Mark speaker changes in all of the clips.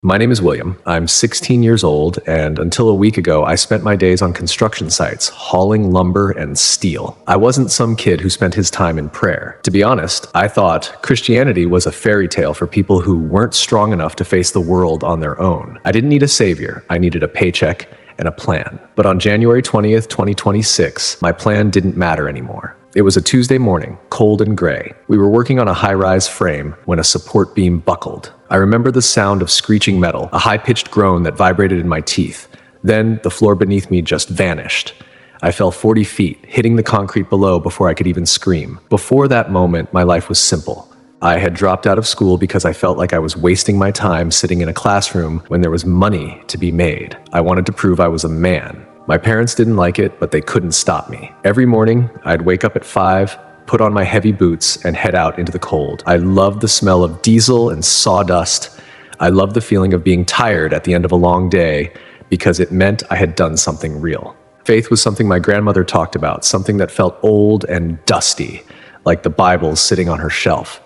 Speaker 1: My name is William. I'm 16 years old, and until a week ago, I spent my days on construction sites, hauling lumber and steel. I wasn't some kid who spent his time in prayer. To be honest, I thought Christianity was a fairy tale for people who weren't strong enough to face the world on their own. I didn't need a savior. I needed a paycheck and a plan. But on January 20th, 2026, my plan didn't matter anymore. It was a Tuesday morning, cold and gray. We were working on a high-rise frame when a support beam buckled. I remember the sound of screeching metal, a high-pitched groan that vibrated in my teeth. Then the floor beneath me just vanished. I fell 40 feet, hitting the concrete below before I could even scream. Before that moment, my life was simple. I had dropped out of school because I felt like I was wasting my time sitting in a classroom when there was money to be made. I wanted to prove I was a man. My parents didn't like it, but they couldn't stop me. Every morning, I'd wake up at 5, put on my heavy boots, and head out into the cold. I loved the smell of diesel and sawdust. I loved the feeling of being tired at the end of a long day because it meant I had done something real. Faith was something my grandmother talked about, something that felt old and dusty, like the Bible sitting on her shelf.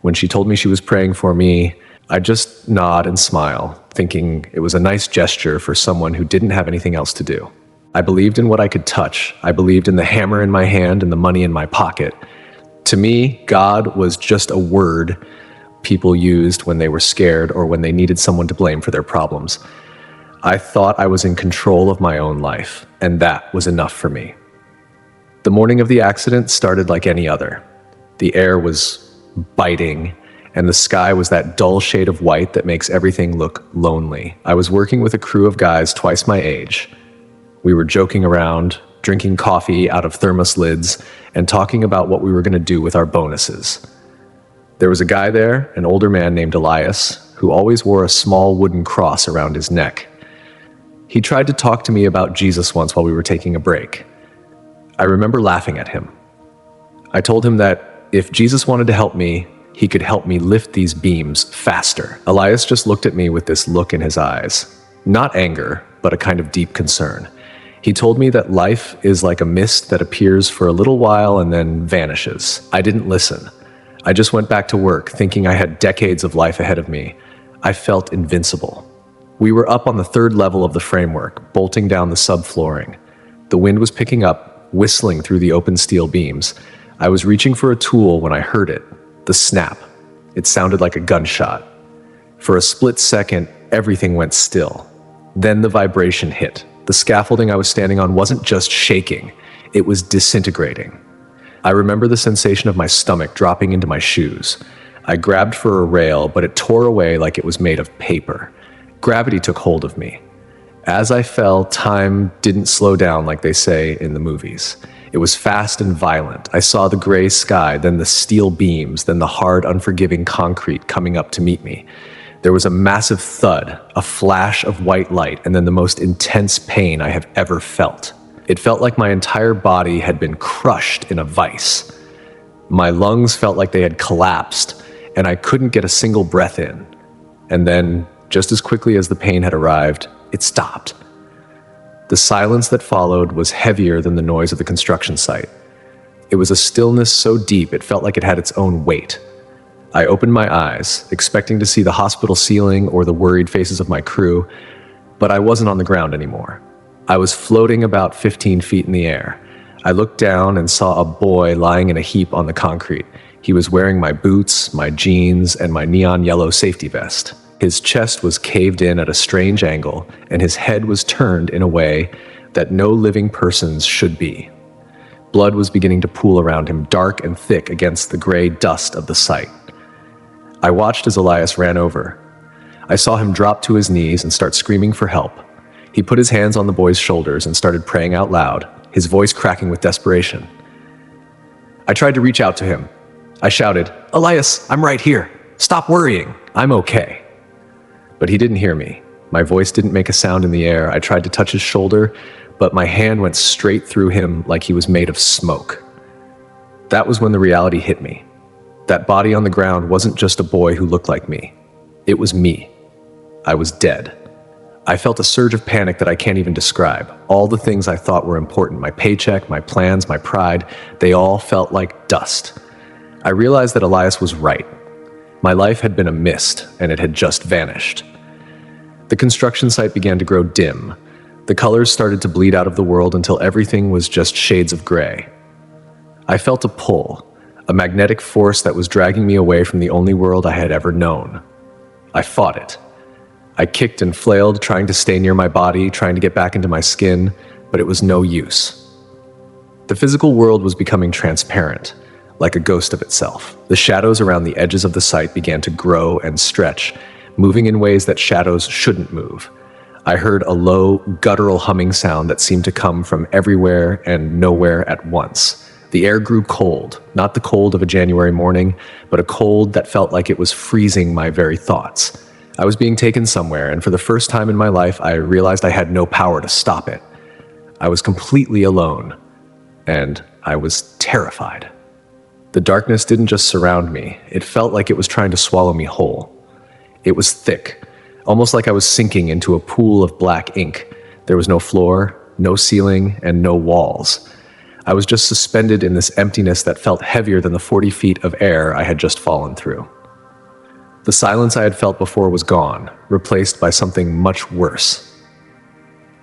Speaker 1: When she told me she was praying for me, I'd just nod and smile, thinking it was a nice gesture for someone who didn't have anything else to do. I believed in what I could touch. I believed in the hammer in my hand and the money in my pocket. To me, God was just a word people used when they were scared or when they needed someone to blame for their problems. I thought I was in control of my own life, and that was enough for me. The morning of the accident started like any other. The air was biting, and the sky was that dull shade of white that makes everything look lonely. I was working with a crew of guys twice my age. We were joking around, drinking coffee out of thermos lids, and talking about what we were going to do with our bonuses. There was a guy there, an older man named Elias, who always wore a small wooden cross around his neck. He tried to talk to me about Jesus once while we were taking a break. I remember laughing at him. I told him that if Jesus wanted to help me, he could help me lift these beams faster. Elias just looked at me with this look in his eyes. Not anger, but a kind of deep concern. He told me that life is like a mist that appears for a little while and then vanishes. I didn't listen. I just went back to work, thinking I had decades of life ahead of me. I felt invincible. We were up on the 3rd level of the framework, bolting down the subflooring. The wind was picking up, whistling through the open steel beams. I was reaching for a tool when I heard it, the snap. It sounded like a gunshot. For a split second, everything went still. Then the vibration hit. The scaffolding I was standing on wasn't just shaking, it was disintegrating. I remember the sensation of my stomach dropping into my shoes. I grabbed for a rail, but it tore away like it was made of paper. Gravity took hold of me. As I fell, time didn't slow down like they say in the movies. It was fast and violent. I saw the gray sky, then the steel beams, then the hard, unforgiving concrete coming up to meet me. There was a massive thud, a flash of white light, and then the most intense pain I have ever felt. It felt like my entire body had been crushed in a vice. My lungs felt like they had collapsed, and I couldn't get a single breath in. And then, just as quickly as the pain had arrived, it stopped. The silence that followed was heavier than the noise of the construction site. It was a stillness so deep it felt like it had its own weight. I opened my eyes, expecting to see the hospital ceiling or the worried faces of my crew, but I wasn't on the ground anymore. I was floating about 15 feet in the air. I looked down and saw a boy lying in a heap on the concrete. He was wearing my boots, my jeans, and my neon yellow safety vest. His chest was caved in at a strange angle, and his head was turned in a way that no living person's should be. Blood was beginning to pool around him, dark and thick against the gray dust of the site. I watched as Elias ran over. I saw him drop to his knees and start screaming for help. He put his hands on the boy's shoulders and started praying out loud, his voice cracking with desperation. I tried to reach out to him. I shouted, "Elias, I'm right here. Stop worrying. I'm okay." But he didn't hear me. My voice didn't make a sound in the air. I tried to touch his shoulder, but my hand went straight through him like he was made of smoke. That was when the reality hit me. That body on the ground wasn't just a boy who looked like me. It was me. I was dead. I felt a surge of panic that I can't even describe. All the things I thought were important, my paycheck, my plans, my pride, they all felt like dust. I realized that Elias was right. My life had been a mist, and it had just vanished. The construction site began to grow dim. The colors started to bleed out of the world until everything was just shades of gray. I felt a pull, a magnetic force that was dragging me away from the only world I had ever known. I fought it. I kicked and flailed, trying to stay near my body, trying to get back into my skin, but it was no use. The physical world was becoming transparent, like a ghost of itself. The shadows around the edges of the site began to grow and stretch, moving in ways that shadows shouldn't move. I heard a low, guttural humming sound that seemed to come from everywhere and nowhere at once. The air grew cold, not the cold of a January morning, but a cold that felt like it was freezing my very thoughts. I was being taken somewhere, and for the first time in my life, I realized I had no power to stop it. I was completely alone, and I was terrified. The darkness didn't just surround me, it felt like it was trying to swallow me whole. It was thick, almost like I was sinking into a pool of black ink. There was no floor, no ceiling, and no walls. I was just suspended in this emptiness that felt heavier than the 40 feet of air I had just fallen through. The silence I had felt before was gone, replaced by something much worse.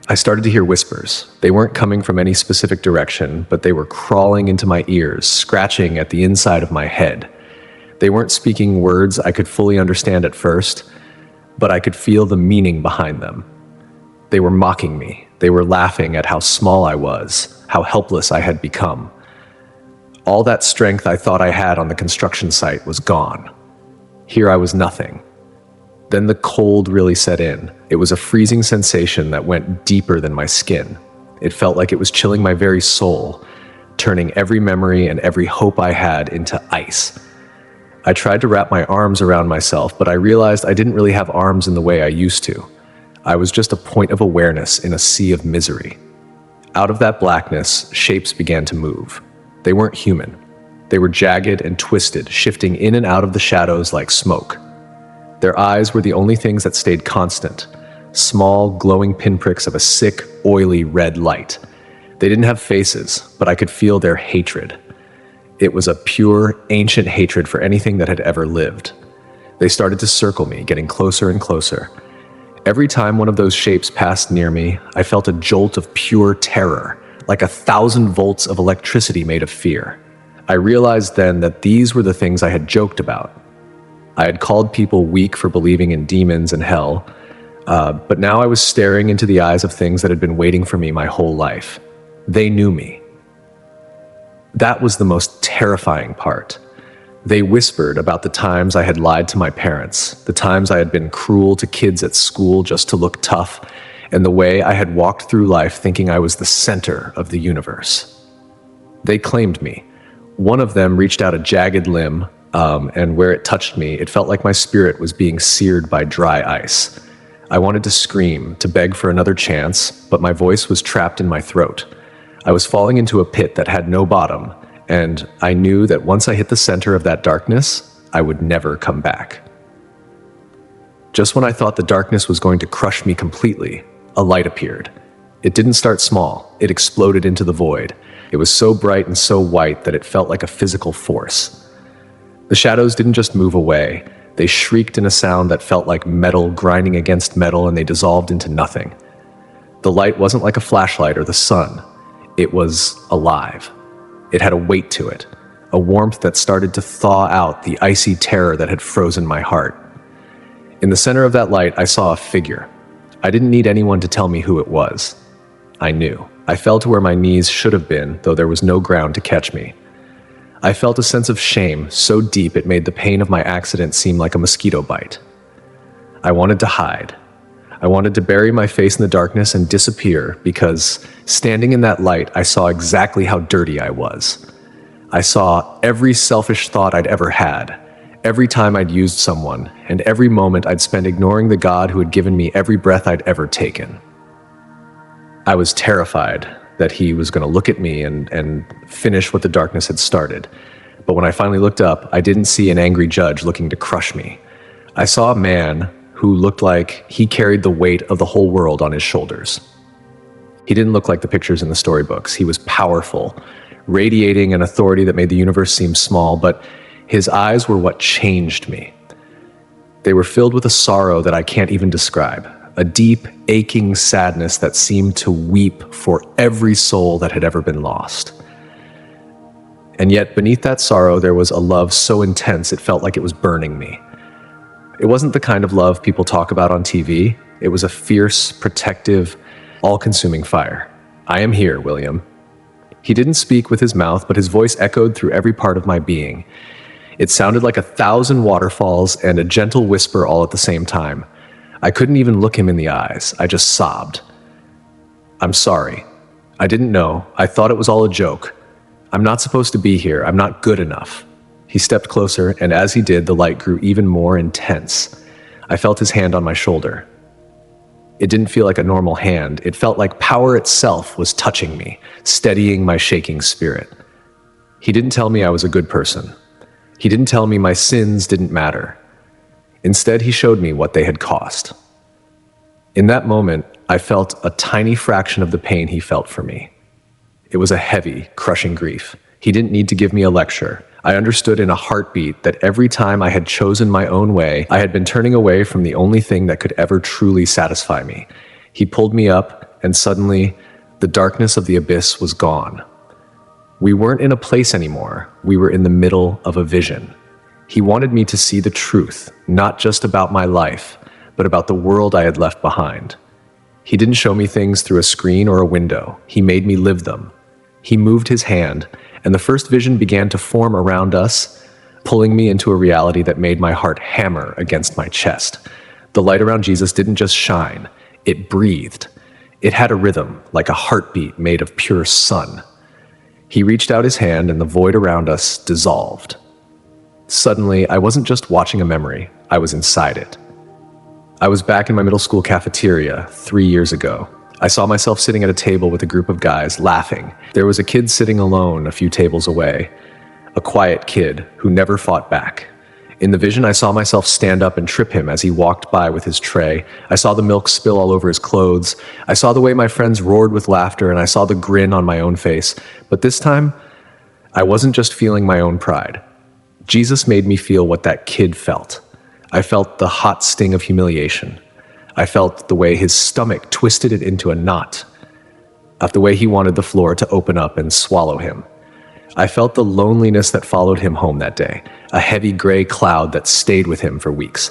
Speaker 1: I started to hear whispers. They weren't coming from any specific direction, but they were crawling into my ears, scratching at the inside of my head. They weren't speaking words I could fully understand at first, but I could feel the meaning behind them. They were mocking me. They were laughing at how small I was, how helpless I had become. All that strength I thought I had on the construction site was gone. Here I was nothing. Then the cold really set in. It was a freezing sensation that went deeper than my skin. It felt like it was chilling my very soul, turning every memory and every hope I had into ice. I tried to wrap my arms around myself, but I realized I didn't really have arms in the way I used to. I was just a point of awareness in a sea of misery. Out of that blackness, shapes began to move. They weren't human. They were jagged and twisted, shifting in and out of the shadows like smoke. Their eyes were the only things that stayed constant, small, glowing pinpricks of a sick, oily red light. They didn't have faces, but I could feel their hatred. It was a pure, ancient hatred for anything that had ever lived. They started to circle me, getting closer and closer. Every time one of those shapes passed near me, I felt a jolt of pure terror, like 1,000 volts of electricity made of fear. I realized then that these were the things I had joked about. I had called people weak for believing in demons and hell, but now I was staring into the eyes of things that had been waiting for me my whole life. They knew me. That was the most terrifying part. They whispered about the times I had lied to my parents, the times I had been cruel to kids at school just to look tough, and the way I had walked through life thinking I was the center of the universe. They claimed me. One of them reached out a jagged limb, and where it touched me, it felt like my spirit was being seared by dry ice. I wanted to scream, to beg for another chance, but my voice was trapped in my throat. I was falling into a pit that had no bottom, and I knew that once I hit the center of that darkness, I would never come back. Just when I thought the darkness was going to crush me completely, a light appeared. It didn't start small, it exploded into the void. It was so bright and so white that it felt like a physical force. The shadows didn't just move away, they shrieked in a sound that felt like metal grinding against metal, and they dissolved into nothing. The light wasn't like a flashlight or the sun. It was alive. It had a weight to it, a warmth that started to thaw out the icy terror that had frozen my heart. In the center of that light, I saw a figure. I didn't need anyone to tell me who it was. I knew. I fell to where my knees should have been, though there was no ground to catch me. I felt a sense of shame so deep it made the pain of my accident seem like a mosquito bite. I wanted to hide. I wanted to bury my face in the darkness and disappear because, standing in that light, I saw exactly how dirty I was. I saw every selfish thought I'd ever had, every time I'd used someone, and every moment I'd spent ignoring the God who had given me every breath I'd ever taken. I was terrified that he was going to look at me and finish what the darkness had started. But when I finally looked up, I didn't see an angry judge looking to crush me. I saw a man who looked like he carried the weight of the whole world on his shoulders. He didn't look like the pictures in the storybooks. He was powerful, radiating an authority that made the universe seem small, but his eyes were what changed me. They were filled with a sorrow that I can't even describe, a deep, aching sadness that seemed to weep for every soul that had ever been lost. And yet, beneath that sorrow, there was a love so intense it felt like it was burning me. It wasn't the kind of love people talk about on TV. It was a fierce, protective, all-consuming fire. "I am here, William." He didn't speak with his mouth, but his voice echoed through every part of my being. It sounded like 1,000 waterfalls and a gentle whisper all at the same time. I couldn't even look him in the eyes. I just sobbed. "I'm sorry. I didn't know. I thought it was all a joke. I'm not supposed to be here. I'm not good enough." He stepped closer, and as he did, the light grew even more intense. I felt his hand on my shoulder. It didn't feel like a normal hand. It felt like power itself was touching me, steadying my shaking spirit. He didn't tell me I was a good person. He didn't tell me my sins didn't matter. Instead, he showed me what they had cost. In that moment, I felt a tiny fraction of the pain he felt for me. It was a heavy, crushing grief. He didn't need to give me a lecture. I understood in a heartbeat that every time I had chosen my own way, I had been turning away from the only thing that could ever truly satisfy me. He pulled me up, and suddenly, the darkness of the abyss was gone. We weren't in a place anymore. We were in the middle of a vision. He wanted me to see the truth, not just about my life, but about the world I had left behind. He didn't show me things through a screen or a window. He made me live them. He moved his hand, and the first vision began to form around us, pulling me into a reality that made my heart hammer against my chest. The light around Jesus didn't just shine, it breathed. It had a rhythm, like a heartbeat made of pure sun. He reached out his hand, and the void around us dissolved. Suddenly, I wasn't just watching a memory, I was inside it. I was back in my middle school cafeteria 3 years ago. I saw myself sitting at a table with a group of guys, laughing. There was a kid sitting alone a few tables away, a quiet kid who never fought back. In the vision, I saw myself stand up and trip him as he walked by with his tray. I saw the milk spill all over his clothes. I saw the way my friends roared with laughter, and I saw the grin on my own face. But this time, I wasn't just feeling my own pride. Jesus made me feel what that kid felt. I felt the hot sting of humiliation. I felt the way his stomach twisted it into a knot, of the way he wanted the floor to open up and swallow him. I felt the loneliness that followed him home that day, a heavy gray cloud that stayed with him for weeks.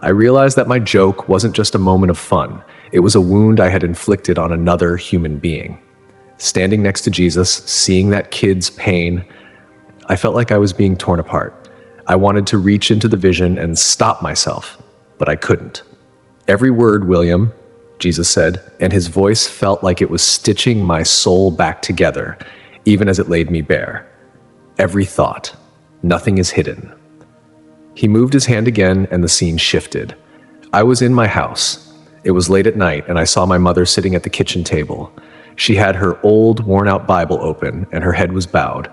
Speaker 1: I realized that my joke wasn't just a moment of fun. It was a wound I had inflicted on another human being. Standing next to Jesus, seeing that kid's pain, I felt like I was being torn apart. I wanted to reach into the vision and stop myself, but I couldn't. "Every word, William," Jesus said, and his voice felt like it was stitching my soul back together, even as it laid me bare. "Every thought. Nothing is hidden." He moved his hand again, and the scene shifted. I was in my house. It was late at night, and I saw my mother sitting at the kitchen table. She had her old, worn-out Bible open, and her head was bowed.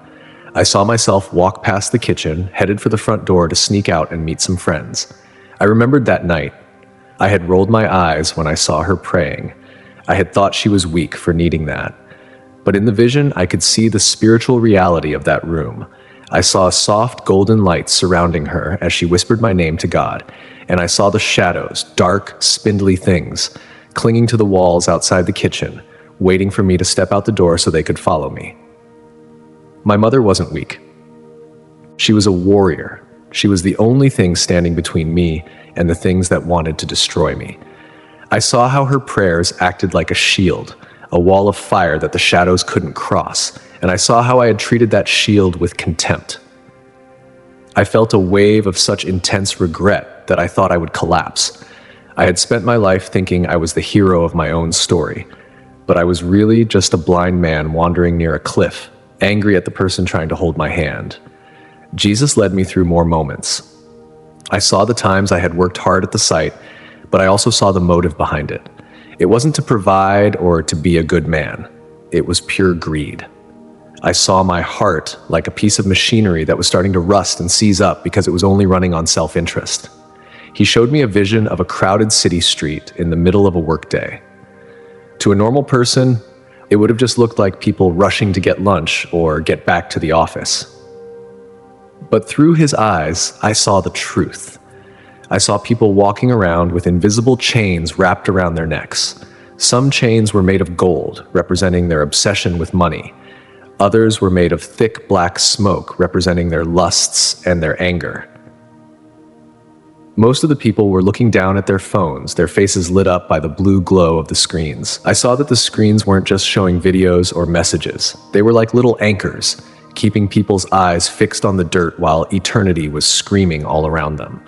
Speaker 1: I saw myself walk past the kitchen, headed for the front door to sneak out and meet some friends. I remembered that night. I had rolled my eyes when I saw her praying. I had thought she was weak for needing that. But in the vision, I could see the spiritual reality of that room. I saw a soft golden light surrounding her as she whispered my name to God, and I saw the shadows, dark, spindly things, clinging to the walls outside the kitchen, waiting for me to step out the door so they could follow me. My mother wasn't weak. She was a warrior. She was the only thing standing between me and the things that wanted to destroy me. I saw how her prayers acted like a shield, a wall of fire that the shadows couldn't cross, and I saw how I had treated that shield with contempt. I felt a wave of such intense regret that I thought I would collapse. I had spent my life thinking I was the hero of my own story, but I was really just a blind man wandering near a cliff, angry at the person trying to hold my hand. Jesus led me through more moments. I saw the times I had worked hard at the site, but I also saw the motive behind it. It wasn't to provide or to be a good man. It was pure greed. I saw my heart like a piece of machinery that was starting to rust and seize up because it was only running on self-interest. He showed me a vision of a crowded city street in the middle of a workday. To a normal person, it would have just looked like people rushing to get lunch or get back to the office. But through his eyes, I saw the truth. I saw people walking around with invisible chains wrapped around their necks. Some chains were made of gold, representing their obsession with money. Others were made of thick black smoke, representing their lusts and their anger. Most of the people were looking down at their phones, their faces lit up by the blue glow of the screens. I saw that the screens weren't just showing videos or messages. They were like little anchors, keeping people's eyes fixed on the dirt while eternity was screaming all around them.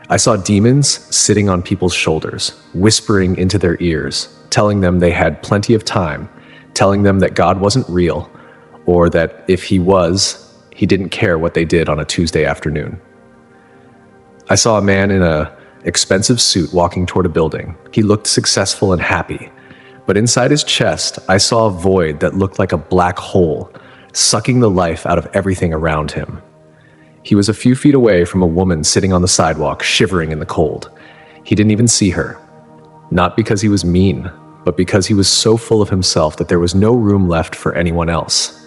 Speaker 1: I saw demons sitting on people's shoulders, whispering into their ears, telling them they had plenty of time, telling them that God wasn't real, or that if he was, he didn't care what they did on a Tuesday afternoon. I saw a man in an expensive suit walking toward a building. He looked successful and happy, but inside his chest, I saw a void that looked like a black hole, sucking the life out of everything around him. He was a few feet away from a woman sitting on the sidewalk, shivering in the cold. He didn't even see her. Not because he was mean, but because he was so full of himself that there was no room left for anyone else.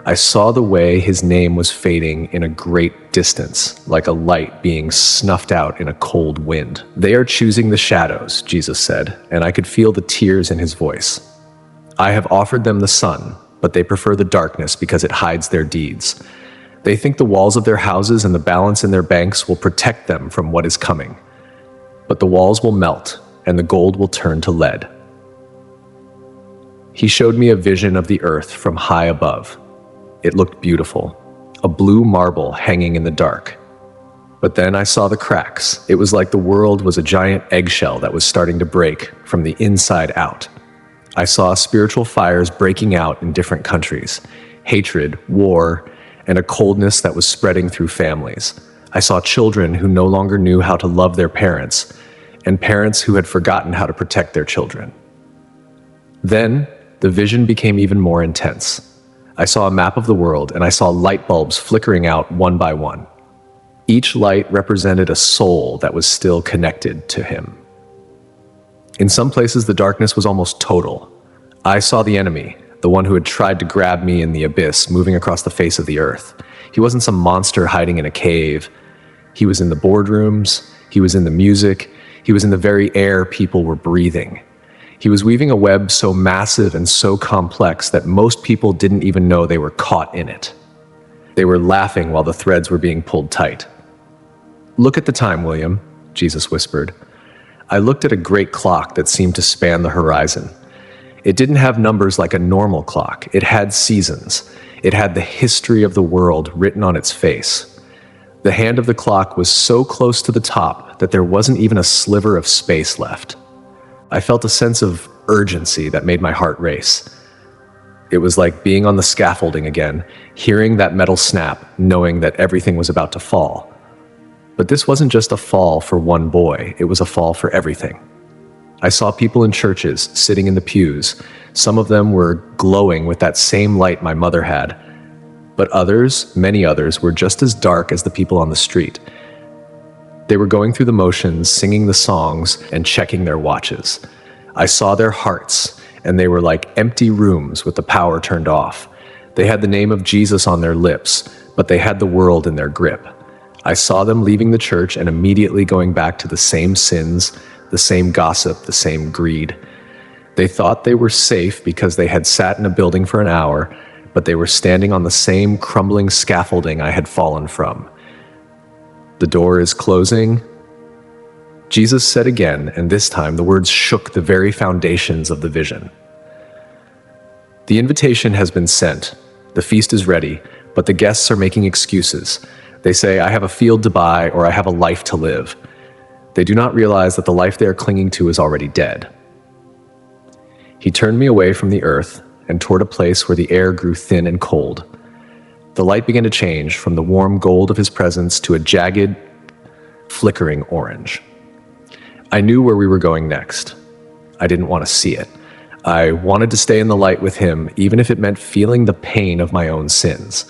Speaker 1: I saw the way his name was fading in a great distance, like a light being snuffed out in a cold wind. "They are choosing the shadows," Jesus said, and I could feel the tears in his voice. "I have offered them the sun, but they prefer the darkness because it hides their deeds. They think the walls of their houses and the balance in their banks will protect them from what is coming. But the walls will melt, and the gold will turn to lead." He showed me a vision of the earth from high above. It looked beautiful, a blue marble hanging in the dark. But then I saw the cracks. It was like the world was a giant eggshell that was starting to break from the inside out. I saw spiritual fires breaking out in different countries, hatred, war, and a coldness that was spreading through families. I saw children who no longer knew how to love their parents, and parents who had forgotten how to protect their children. Then, the vision became even more intense. I saw a map of the world, and I saw light bulbs flickering out one by one. Each light represented a soul that was still connected to him. In some places, the darkness was almost total. I saw the enemy, the one who had tried to grab me in the abyss, moving across the face of the earth. He wasn't some monster hiding in a cave. He was in the boardrooms, he was in the music, he was in the very air people were breathing. He was weaving a web so massive and so complex that most people didn't even know they were caught in it. They were laughing while the threads were being pulled tight. "Look at the time, William," Jesus whispered. I looked at a great clock that seemed to span the horizon. It didn't have numbers like a normal clock. It had seasons. It had the history of the world written on its face. The hand of the clock was so close to the top that there wasn't even a sliver of space left. I felt a sense of urgency that made my heart race. It was like being on the scaffolding again, hearing that metal snap, knowing that everything was about to fall. But this wasn't just a fall for one boy, it was a fall for everything. I saw people in churches, sitting in the pews. Some of them were glowing with that same light my mother had. But others, many others, were just as dark as the people on the street. They were going through the motions, singing the songs, and checking their watches. I saw their hearts, and they were like empty rooms with the power turned off. They had the name of Jesus on their lips, but they had the world in their grip. I saw them leaving the church and immediately going back to the same sins, the same gossip, the same greed. They thought they were safe because they had sat in a building for an hour, but they were standing on the same crumbling scaffolding I had fallen from. "The door is closing," Jesus said again, and this time the words shook the very foundations of the vision. "The invitation has been sent. The feast is ready, but the guests are making excuses. They say, 'I have a field to buy,' or 'I have a life to live.' They do not realize that the life they are clinging to is already dead." He turned me away from the earth and toward a place where the air grew thin and cold. The light began to change from the warm gold of his presence to a jagged, flickering orange. I knew where we were going next. I didn't want to see it. I wanted to stay in the light with him, even if it meant feeling the pain of my own sins.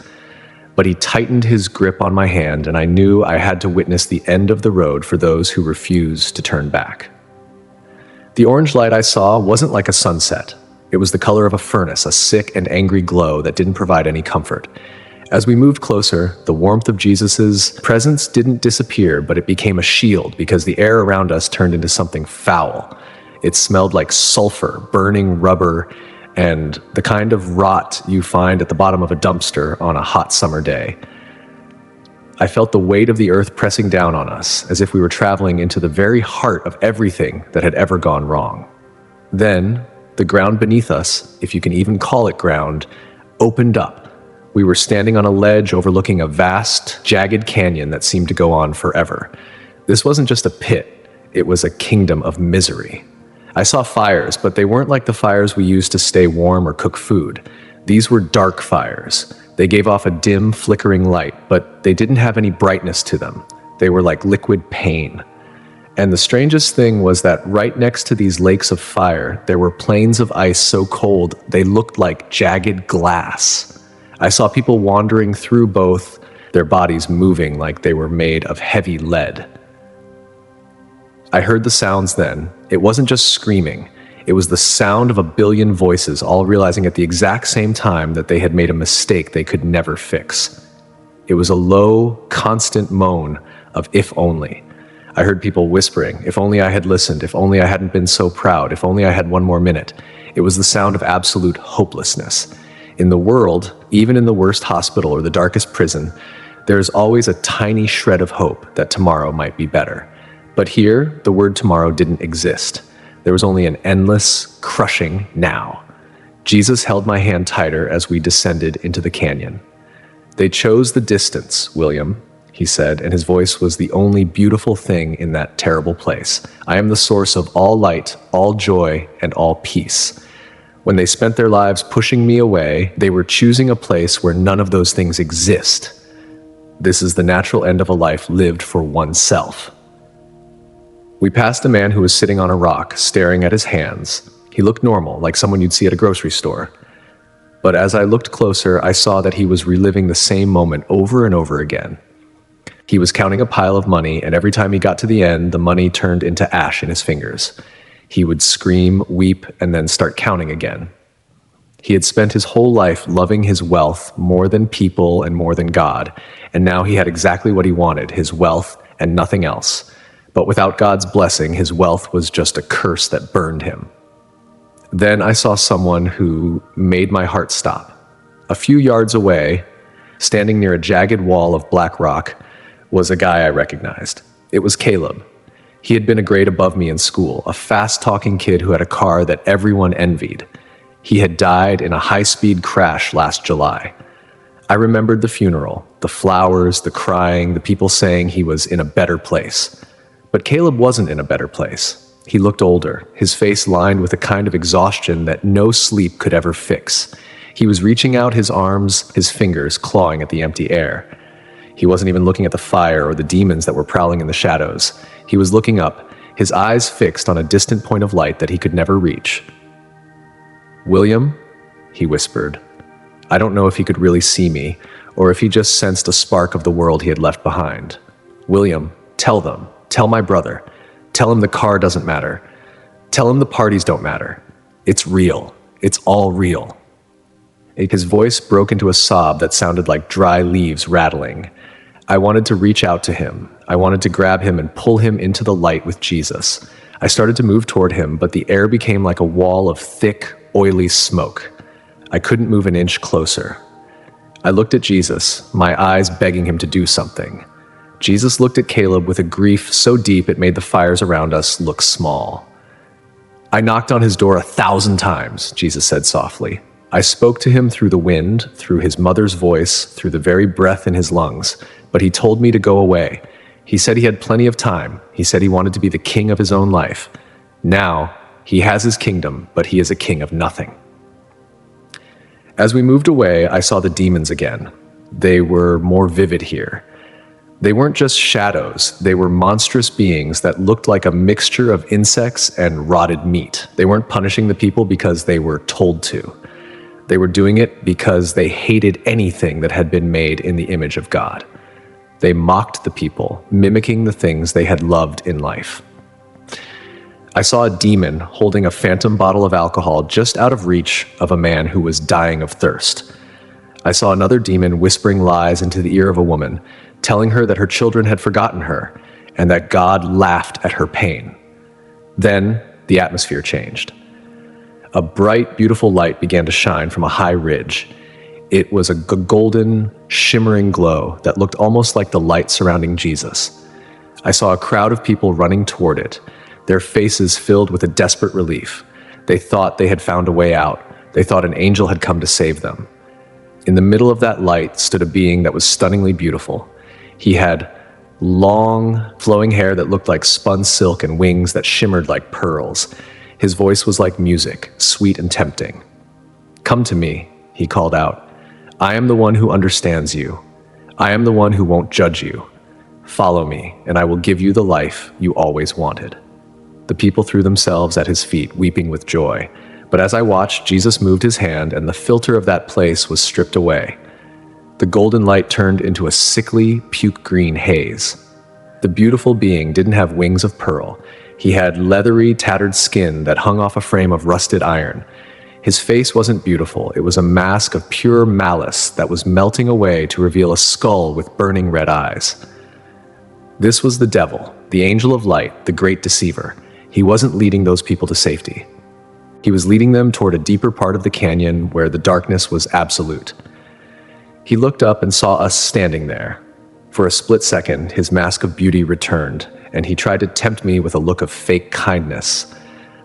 Speaker 1: But he tightened his grip on my hand, and I knew I had to witness the end of the road for those who refused to turn back. The orange light I saw wasn't like a sunset. It was the color of a furnace, a sick and angry glow that didn't provide any comfort. As we moved closer, the warmth of Jesus' presence didn't disappear, but it became a shield because the air around us turned into something foul. It smelled like sulfur, burning rubber, and the kind of rot you find at the bottom of a dumpster on a hot summer day. I felt the weight of the earth pressing down on us, as if we were traveling into the very heart of everything that had ever gone wrong. Then, the ground beneath us, if you can even call it ground, opened up. We were standing on a ledge overlooking a vast, jagged canyon that seemed to go on forever. This wasn't just a pit, it was a kingdom of misery. I saw fires, but they weren't like the fires we used to stay warm or cook food. These were dark fires. They gave off a dim, flickering light, but they didn't have any brightness to them. They were like liquid pain. And the strangest thing was that right next to these lakes of fire, there were plains of ice so cold they looked like jagged glass. I saw people wandering through both, their bodies moving like they were made of heavy lead. I heard the sounds then. It wasn't just screaming. It was the sound of a billion voices all realizing at the exact same time that they had made a mistake they could never fix. It was a low, constant moan of if only. I heard people whispering, if only I had listened, if only I hadn't been so proud, if only I had one more minute. It was the sound of absolute hopelessness. In the world, even in the worst hospital or the darkest prison, there is always a tiny shred of hope that tomorrow might be better. But here, the word tomorrow didn't exist. There was only an endless, crushing now. Jesus held my hand tighter as we descended into the canyon. They chose the distance, William, he said, and his voice was the only beautiful thing in that terrible place. I am the source of all light, all joy, and all peace. When they spent their lives pushing me away, they were choosing a place where none of those things exist. This is the natural end of a life lived for oneself. We passed a man who was sitting on a rock, staring at his hands. He looked normal, like someone you'd see at a grocery store. But as I looked closer, I saw that he was reliving the same moment over and over again. He was counting a pile of money, and every time he got to the end, the money turned into ash in his fingers. He would scream, weep, and then start counting again. He had spent his whole life loving his wealth more than people and more than God, and now he had exactly what he wanted, his wealth and nothing else. But without God's blessing, his wealth was just a curse that burned him. Then I saw someone who made my heart stop. A few yards away, standing near a jagged wall of black rock, was a guy I recognized. It was Caleb. He had been a grade above me in school, a fast-talking kid who had a car that everyone envied. He had died in a high-speed crash last July. I remembered the funeral, the flowers, the crying, the people saying he was in a better place. But Caleb wasn't in a better place. He looked older, his face lined with a kind of exhaustion that no sleep could ever fix. He was reaching out his arms, his fingers clawing at the empty air. He wasn't even looking at the fire or the demons that were prowling in the shadows. He was looking up, his eyes fixed on a distant point of light that he could never reach. "William," he whispered. I don't know if he could really see me, or if he just sensed a spark of the world he had left behind. "William, tell them. Tell my brother. Tell him the car doesn't matter. Tell him the parties don't matter. It's real. It's all real." His voice broke into a sob that sounded like dry leaves rattling. I wanted to reach out to him. I wanted to grab him and pull him into the light with Jesus. I started to move toward him, but the air became like a wall of thick, oily smoke. I couldn't move an inch closer. I looked at Jesus, my eyes begging him to do something. Jesus looked at Caleb with a grief so deep it made the fires around us look small. "I knocked on his door 1,000 times, Jesus said softly. I spoke to him through the wind, through his mother's voice, through the very breath in his lungs, but he told me to go away. He said he had plenty of time. He said he wanted to be the king of his own life. Now, he has his kingdom, but he is a king of nothing." As we moved away, I saw the demons again. They were more vivid here. They weren't just shadows, they were monstrous beings that looked like a mixture of insects and rotted meat. They weren't punishing the people because they were told to. They were doing it because they hated anything that had been made in the image of God. They mocked the people, mimicking the things they had loved in life. I saw a demon holding a phantom bottle of alcohol just out of reach of a man who was dying of thirst. I saw another demon whispering lies into the ear of a woman, telling her that her children had forgotten her and that God laughed at her pain. Then the atmosphere changed. A bright, beautiful light began to shine from a high ridge. It was a golden, shimmering glow that looked almost like the light surrounding Jesus. I saw a crowd of people running toward it, their faces filled with a desperate relief. They thought they had found a way out. They thought an angel had come to save them. In the middle of that light stood a being that was stunningly beautiful. He had long, flowing hair that looked like spun silk and wings that shimmered like pearls. His voice was like music, sweet and tempting. "Come to me," he called out. "I am the one who understands you. I am the one who won't judge you. Follow me, and I will give you the life you always wanted." The people threw themselves at his feet, weeping with joy. But as I watched, Jesus moved his hand, and the filter of that place was stripped away. The golden light turned into a sickly, puke-green haze. The beautiful being didn't have wings of pearl. He had leathery, tattered skin that hung off a frame of rusted iron. His face wasn't beautiful. It was a mask of pure malice that was melting away to reveal a skull with burning red eyes. This was the devil, the angel of light, the great deceiver. He wasn't leading those people to safety. He was leading them toward a deeper part of the canyon where the darkness was absolute. He looked up and saw us standing there. For a split second, his mask of beauty returned, and he tried to tempt me with a look of fake kindness.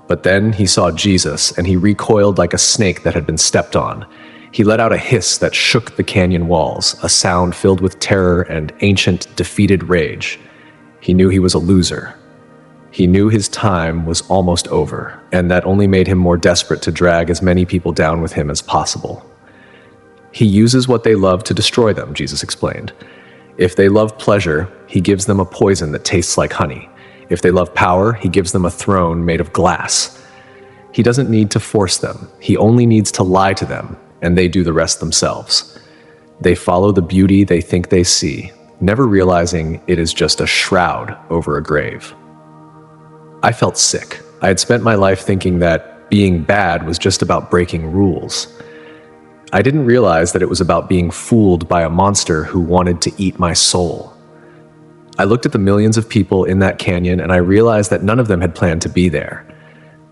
Speaker 1: But then he saw Jesus, and he recoiled like a snake that had been stepped on. He let out a hiss that shook the canyon walls, a sound filled with terror and ancient, defeated rage. He knew he was a loser. He knew his time was almost over, and that only made him more desperate to drag as many people down with him as possible. He uses what they love to destroy them, Jesus explained. If they love pleasure, he gives them a poison that tastes like honey. If they love power, he gives them a throne made of glass. He doesn't need to force them. He only needs to lie to them, and they do the rest themselves. They follow the beauty they think they see, never realizing it is just a shroud over a grave. I felt sick. I had spent my life thinking that being bad was just about breaking rules. I didn't realize that it was about being fooled by a monster who wanted to eat my soul. I looked at the millions of people in that canyon, and I realized that none of them had planned to be there.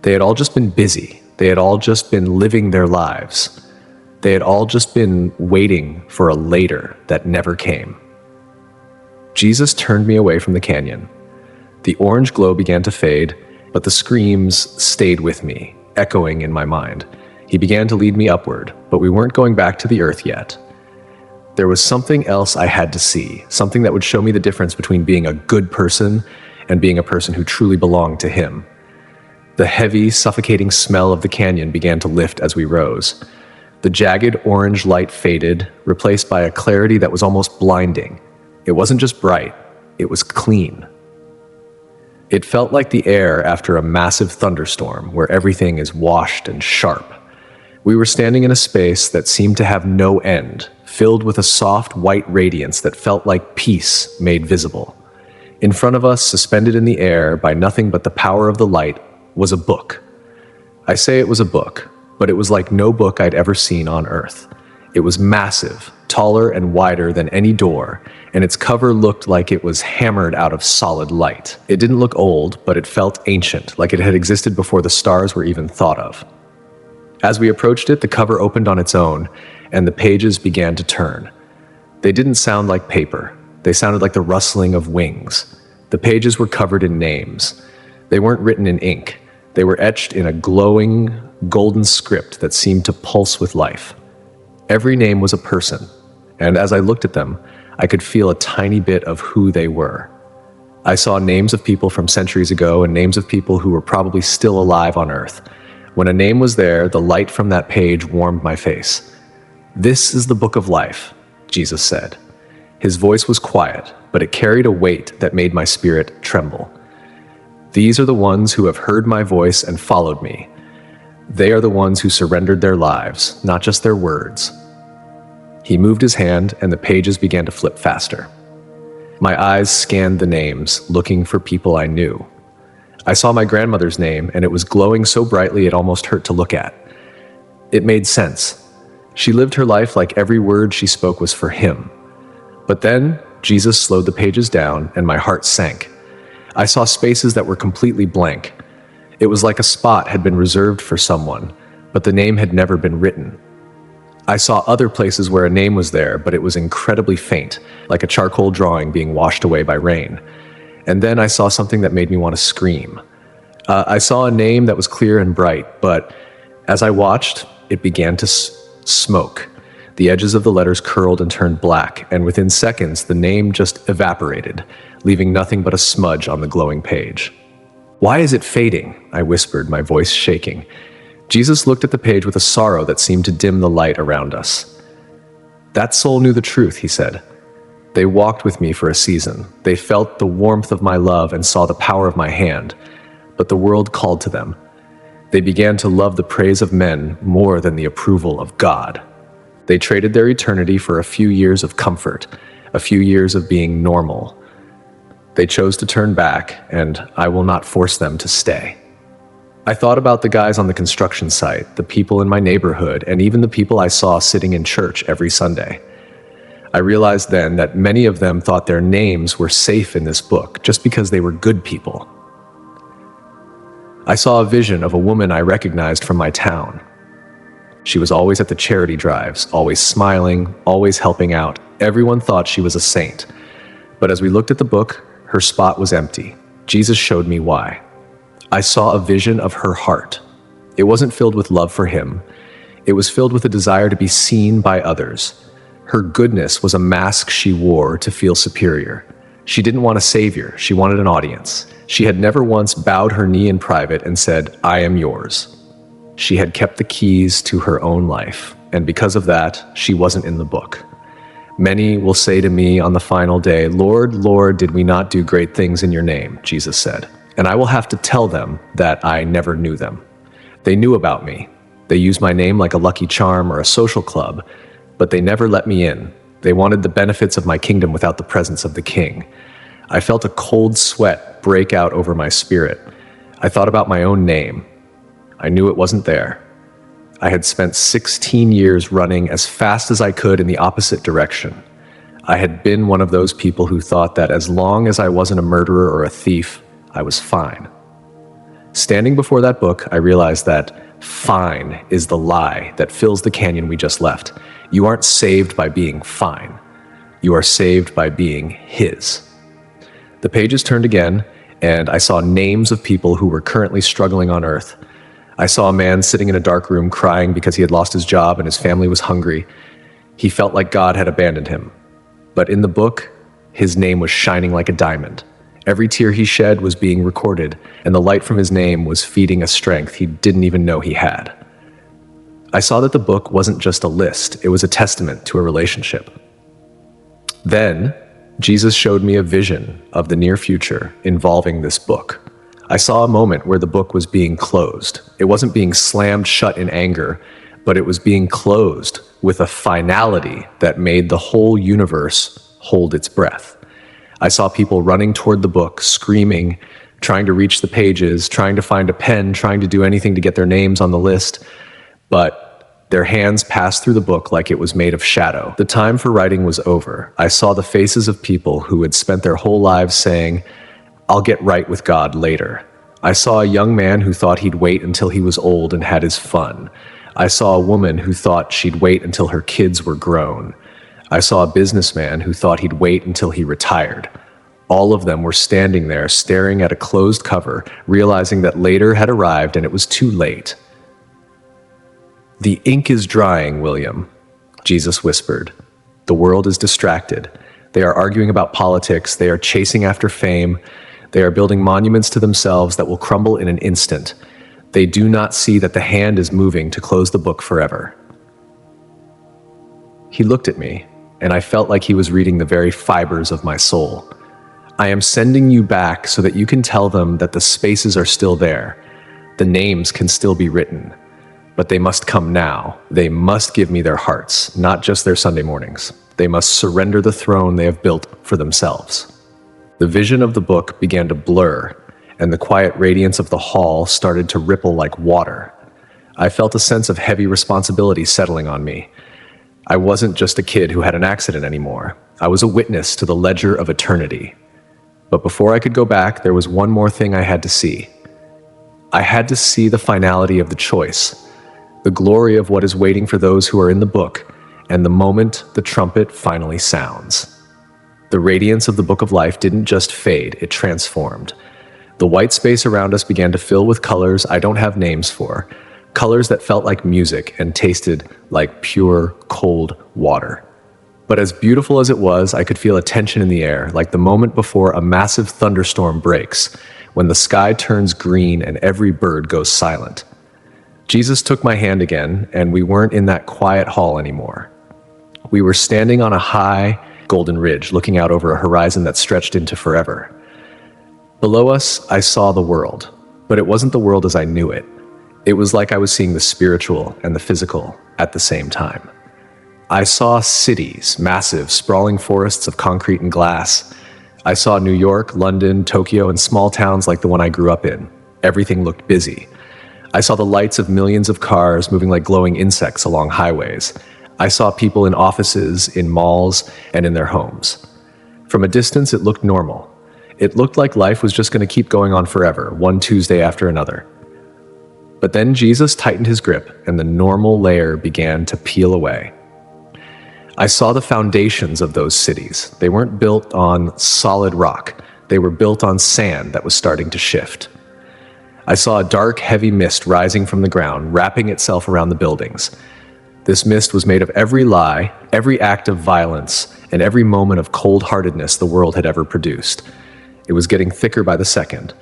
Speaker 1: They had all just been busy. They had all just been living their lives. They had all just been waiting for a later that never came. Jesus turned me away from the canyon. The orange glow began to fade, but the screams stayed with me, echoing in my mind. He began to lead me upward, but we weren't going back to the earth yet. There was something else I had to see, something that would show me the difference between being a good person and being a person who truly belonged to him. The heavy, suffocating smell of the canyon began to lift as we rose. The jagged orange light faded, replaced by a clarity that was almost blinding. It wasn't just bright, it was clean. It felt like the air after a massive thunderstorm where everything is washed and sharp. We were standing in a space that seemed to have no end, filled with a soft white radiance that felt like peace made visible. In front of us, suspended in the air by nothing but the power of the light, was a book. I say it was a book, but it was like no book I'd ever seen on Earth. It was massive, taller and wider than any door, and its cover looked like it was hammered out of solid light. It didn't look old, but it felt ancient, like it had existed before the stars were even thought of. As we approached it, the cover opened on its own, and the pages began to turn. They didn't sound like paper. They sounded like the rustling of wings. The pages were covered in names. They weren't written in ink. They were etched in a glowing, golden script that seemed to pulse with life. Every name was a person, and as I looked at them, I could feel a tiny bit of who they were. I saw names of people from centuries ago and names of people who were probably still alive on Earth. When a name was there, the light from that page warmed my face. "This is the book of life," Jesus said. His voice was quiet, but it carried a weight that made my spirit tremble. "These are the ones who have heard my voice and followed me. They are the ones who surrendered their lives, not just their words." He moved his hand, and the pages began to flip faster. My eyes scanned the names, looking for people I knew. I saw my grandmother's name, and it was glowing so brightly it almost hurt to look at. It made sense. She lived her life like every word she spoke was for him. But then, Jesus slowed the pages down and my heart sank. I saw spaces that were completely blank. It was like a spot had been reserved for someone, but the name had never been written. I saw other places where a name was there, but it was incredibly faint, like a charcoal drawing being washed away by rain. And then I saw something that made me want to scream. I saw a name that was clear and bright, but as I watched, it began to smoke. The edges of the letters curled and turned black, and within seconds, the name just evaporated, leaving nothing but a smudge on the glowing page. "Why is it fading?" I whispered, my voice shaking. Jesus looked at the page with a sorrow that seemed to dim the light around us. "That soul knew the truth," he said. "They walked with me for a season. They felt the warmth of my love and saw the power of my hand. But the world called to them. They began to love the praise of men more than the approval of God. They traded their eternity for a few years of comfort, a few years of being normal. They chose to turn back, and I will not force them to stay." I thought about the guys on the construction site, the people in my neighborhood, and even the people I saw sitting in church every Sunday. I realized then that many of them thought their names were safe in this book just because they were good people. I saw a vision of a woman I recognized from my town. She was always at the charity drives, always smiling, always helping out. Everyone thought she was a saint. But as we looked at the book, her spot was empty. Jesus showed me why. I saw a vision of her heart. It wasn't filled with love for him. It was filled with a desire to be seen by others. Her goodness was a mask she wore to feel superior. She didn't want a savior. She wanted an audience. She had never once bowed her knee in private and said, "I am yours." She had kept the keys to her own life, and because of that, she wasn't in the book. "Many will say to me on the final day, 'Lord, Lord, did we not do great things in your name?'" Jesus said. "And I will have to tell them that I never knew them. They knew about me. They used my name like a lucky charm or a social club, but they never let me in. They wanted the benefits of my kingdom without the presence of the king." I felt a cold sweat break out over my spirit. I thought about my own name. I knew it wasn't there. I had spent 16 years running as fast as I could in the opposite direction. I had been one of those people who thought that as long as I wasn't a murderer or a thief, I was fine. Standing before that book, I realized that fine is the lie that fills the canyon we just left. You aren't saved by being fine. You are saved by being his. The pages turned again, and I saw names of people who were currently struggling on earth. I saw a man sitting in a dark room crying because he had lost his job and his family was hungry. He felt like God had abandoned him. But in the book, his name was shining like a diamond. Every tear he shed was being recorded, and the light from his name was feeding a strength he didn't even know he had. I saw that the book wasn't just a list, it was a testament to a relationship. Then, Jesus showed me a vision of the near future involving this book. I saw a moment where the book was being closed. It wasn't being slammed shut in anger, but it was being closed with a finality that made the whole universe hold its breath. I saw people running toward the book, screaming, trying to reach the pages, trying to find a pen, trying to do anything to get their names on the list, but their hands passed through the book like it was made of shadow. The time for writing was over. I saw the faces of people who had spent their whole lives saying, "I'll get right with God later." I saw a young man who thought he'd wait until he was old and had his fun. I saw a woman who thought she'd wait until her kids were grown. I saw a businessman who thought he'd wait until he retired. All of them were standing there, staring at a closed cover, realizing that later had arrived and it was too late. "The ink is drying, William," Jesus whispered. "The world is distracted. They are arguing about politics. They are chasing after fame. They are building monuments to themselves that will crumble in an instant. They do not see that the hand is moving to close the book forever." He looked at me, and I felt like he was reading the very fibers of my soul. "I am sending you back so that you can tell them that the spaces are still there. The names can still be written. But they must come now. They must give me their hearts, not just their Sunday mornings. They must surrender the throne they have built for themselves." The vision of the book began to blur, and the quiet radiance of the hall started to ripple like water. I felt a sense of heavy responsibility settling on me. I wasn't just a kid who had an accident anymore. I was a witness to the ledger of eternity. But before I could go back, there was one more thing I had to see. I had to see the finality of the choice, the glory of what is waiting for those who are in the book, and the moment the trumpet finally sounds. The radiance of the book of life didn't just fade, it transformed. The white space around us began to fill with colors I don't have names for, colors that felt like music and tasted like pure, cold water. But as beautiful as it was, I could feel a tension in the air, like the moment before a massive thunderstorm breaks, when the sky turns green and every bird goes silent. Jesus took my hand again, and we weren't in that quiet hall anymore. We were standing on a high, golden ridge, looking out over a horizon that stretched into forever. Below us, I saw the world, but it wasn't the world as I knew it. It was like I was seeing the spiritual and the physical at the same time. I saw cities, massive, sprawling forests of concrete and glass. I saw New York, London, Tokyo, and small towns like the one I grew up in. Everything looked busy. I saw the lights of millions of cars moving like glowing insects along highways. I saw people in offices, in malls, and in their homes. From a distance, it looked normal. It looked like life was just going to keep going on forever, one Tuesday after another. But then Jesus tightened his grip, and the normal layer began to peel away. I saw the foundations of those cities. They weren't built on solid rock. They were built on sand that was starting to shift. I saw a dark, heavy mist rising from the ground, wrapping itself around the buildings. This mist was made of every lie, every act of violence, and every moment of cold-heartedness the world had ever produced. It was getting thicker by the second.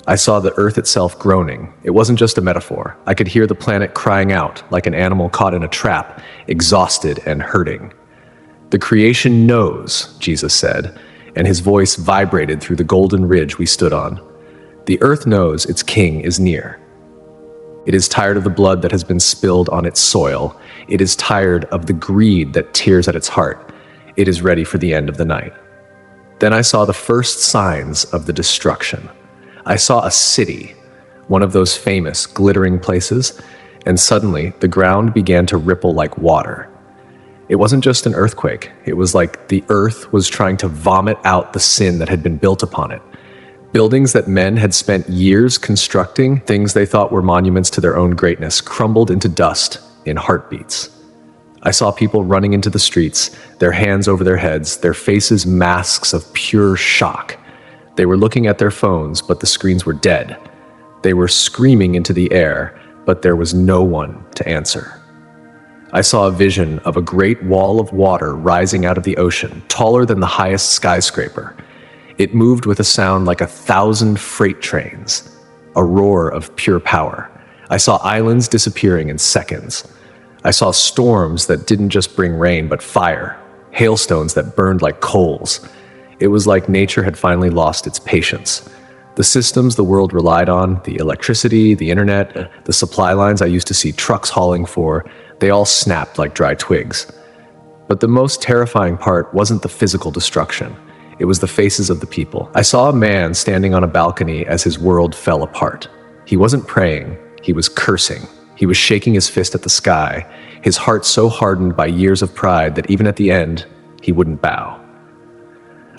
Speaker 1: I saw the earth itself groaning. It wasn't just a metaphor. I could hear the planet crying out like an animal caught in a trap, exhausted and hurting. The creation knows, Jesus said, and his voice vibrated through the golden ridge we stood on. The earth knows its king is near. It is tired of the blood that has been spilled on its soil. It is tired of the greed that tears at its heart. It is ready for the end of the night. Then I saw the first signs of the destruction. I saw a city, one of those famous, glittering places, and suddenly the ground began to ripple like water. It wasn't just an earthquake. It was like the earth was trying to vomit out the sin that had been built upon it. Buildings that men had spent years constructing, things they thought were monuments to their own greatness, crumbled into dust in heartbeats. I saw people running into the streets, their hands over their heads, their faces masks of pure shock. They were looking at their phones, but the screens were dead. They were screaming into the air, but there was no one to answer. I saw a vision of a great wall of water rising out of the ocean, taller than the highest skyscraper. It moved with a sound like 1,000 freight trains, a roar of pure power. I saw islands disappearing in seconds. I saw storms that didn't just bring rain, but fire, hailstones that burned like coals. It was like nature had finally lost its patience. The systems the world relied on, the electricity, the internet, the supply lines I used to see trucks hauling for, they all snapped like dry twigs. But the most terrifying part wasn't the physical destruction. It was the faces of the people. I saw a man standing on a balcony as his world fell apart. He wasn't praying, he was cursing. He was shaking his fist at the sky, his heart so hardened by years of pride that even at the end, he wouldn't bow.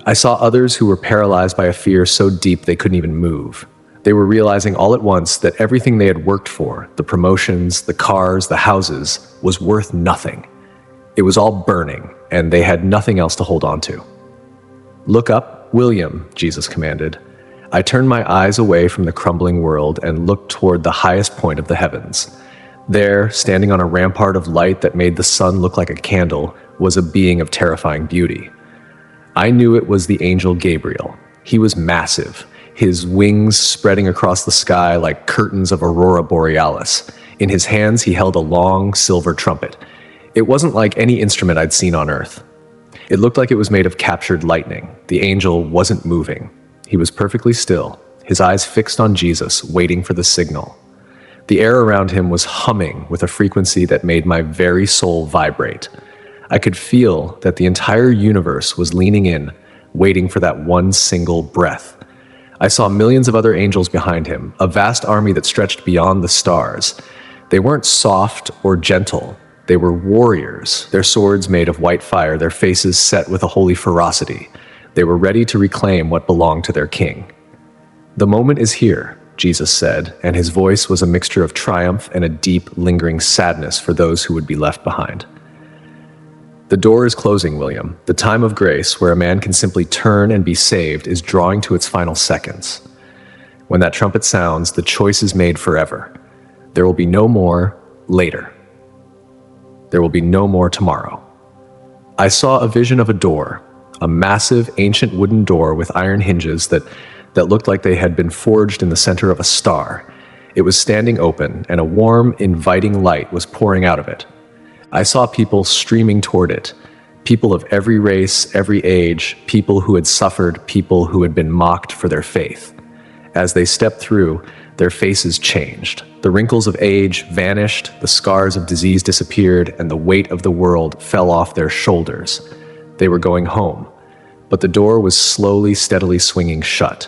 Speaker 1: I saw others who were paralyzed by a fear so deep they couldn't even move. They were realizing all at once that everything they had worked for, the promotions, the cars, the houses, was worth nothing. It was all burning, and they had nothing else to hold on to. "Look up, William," Jesus commanded. I turned my eyes away from the crumbling world and looked toward the highest point of the heavens. There, standing on a rampart of light that made the sun look like a candle, was a being of terrifying beauty. I knew it was the angel Gabriel. He was massive, his wings spreading across the sky like curtains of aurora borealis. In his hands, he held a long silver trumpet. It wasn't like any instrument I'd seen on Earth. It looked like it was made of captured lightning. The angel wasn't moving. He was perfectly still, his eyes fixed on Jesus, waiting for the signal. The air around him was humming with a frequency that made my very soul vibrate. I could feel that the entire universe was leaning in, waiting for that one single breath. I saw millions of other angels behind him, a vast army that stretched beyond the stars. They weren't soft or gentle. They were warriors, their swords made of white fire, their faces set with a holy ferocity. They were ready to reclaim what belonged to their king. "The moment is here," Jesus said, and his voice was a mixture of triumph and a deep, lingering sadness for those who would be left behind. "The door is closing, William. The time of grace, where a man can simply turn and be saved, is drawing to its final seconds. When that trumpet sounds, the choice is made forever. There will be no more later. There will be no more tomorrow." I saw a vision of a door, a massive, ancient wooden door with iron hinges that looked like they had been forged in the center of a star. It was standing open, and a warm, inviting light was pouring out of it. I saw people streaming toward it, people of every race, every age, people who had suffered, people who had been mocked for their faith. As they stepped through, their faces changed. The wrinkles of age vanished, the scars of disease disappeared, and the weight of the world fell off their shoulders. They were going home, but the door was slowly, steadily swinging shut.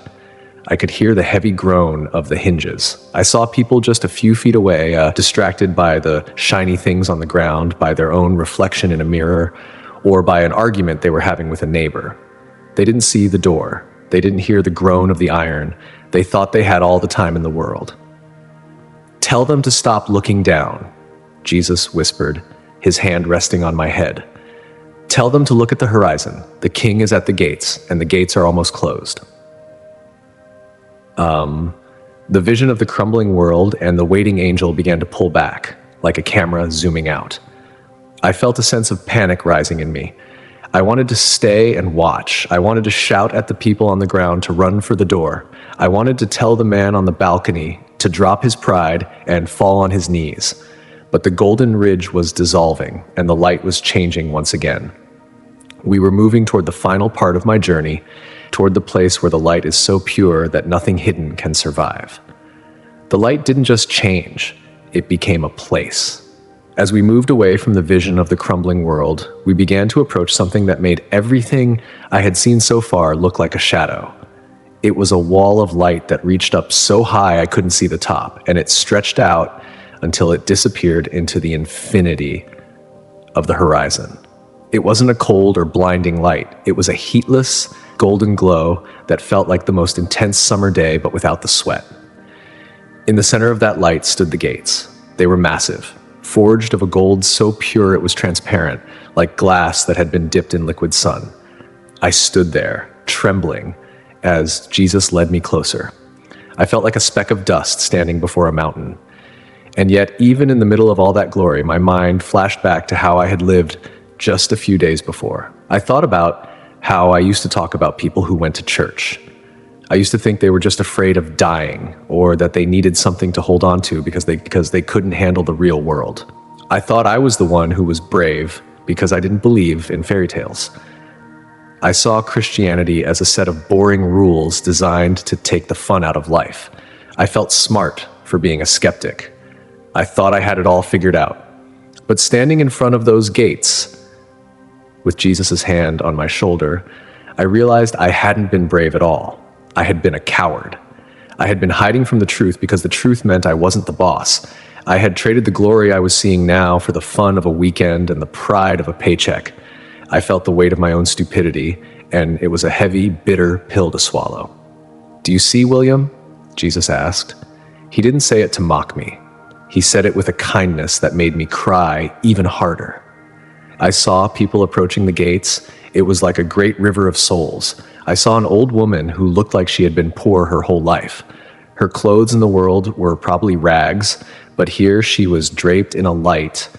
Speaker 1: I could hear the heavy groan of the hinges. I saw people just a few feet away, distracted by the shiny things on the ground, by their own reflection in a mirror, or by an argument they were having with a neighbor. They didn't see the door. They didn't hear the groan of the iron. They thought they had all the time in the world. "Tell them to stop looking down," Jesus whispered, his hand resting on my head. "Tell them to look at the horizon. The king is at the gates, and the gates are almost closed." The vision of the crumbling world and the waiting angel began to pull back, like a camera zooming out. I felt a sense of panic rising in me. I wanted to stay and watch. I wanted to shout at the people on the ground to run for the door. I wanted to tell the man on the balcony to drop his pride and fall on his knees. But the golden ridge was dissolving, and the light was changing once again. We were moving toward the final part of my journey, toward the place where the light is so pure that nothing hidden can survive. The light didn't just change, it became a place. As we moved away from the vision of the crumbling world, we began to approach something that made everything I had seen so far look like a shadow. It was a wall of light that reached up so high I couldn't see the top, and it stretched out until it disappeared into the infinity of the horizon. It wasn't a cold or blinding light. It was a heatless, golden glow that felt like the most intense summer day, but without the sweat. In the center of that light stood the gates. They were massive, forged of a gold so pure it was transparent, like glass that had been dipped in liquid sun. I stood there, trembling, as Jesus led me closer. I felt like a speck of dust standing before a mountain. And yet, even in the middle of all that glory, my mind flashed back to how I had lived just a few days before. I thought about how I used to talk about people who went to church. I used to think they were just afraid of dying, or that they needed something to hold on to because they couldn't handle the real world. I thought I was the one who was brave because I didn't believe in fairy tales. I saw Christianity as a set of boring rules designed to take the fun out of life. I felt smart for being a skeptic. I thought I had it all figured out. But standing in front of those gates, with Jesus' hand on my shoulder, I realized I hadn't been brave at all. I had been a coward. I had been hiding from the truth because the truth meant I wasn't the boss. I had traded the glory I was seeing now for the fun of a weekend and the pride of a paycheck. I felt the weight of my own stupidity, and it was a heavy, bitter pill to swallow. "Do you see, William?" Jesus asked. He didn't say it to mock me. He said it with a kindness that made me cry even harder. I saw people approaching the gates. It was like a great river of souls. I saw an old woman who looked like she had been poor her whole life. Her clothes in the world were probably rags, but here she was draped in a light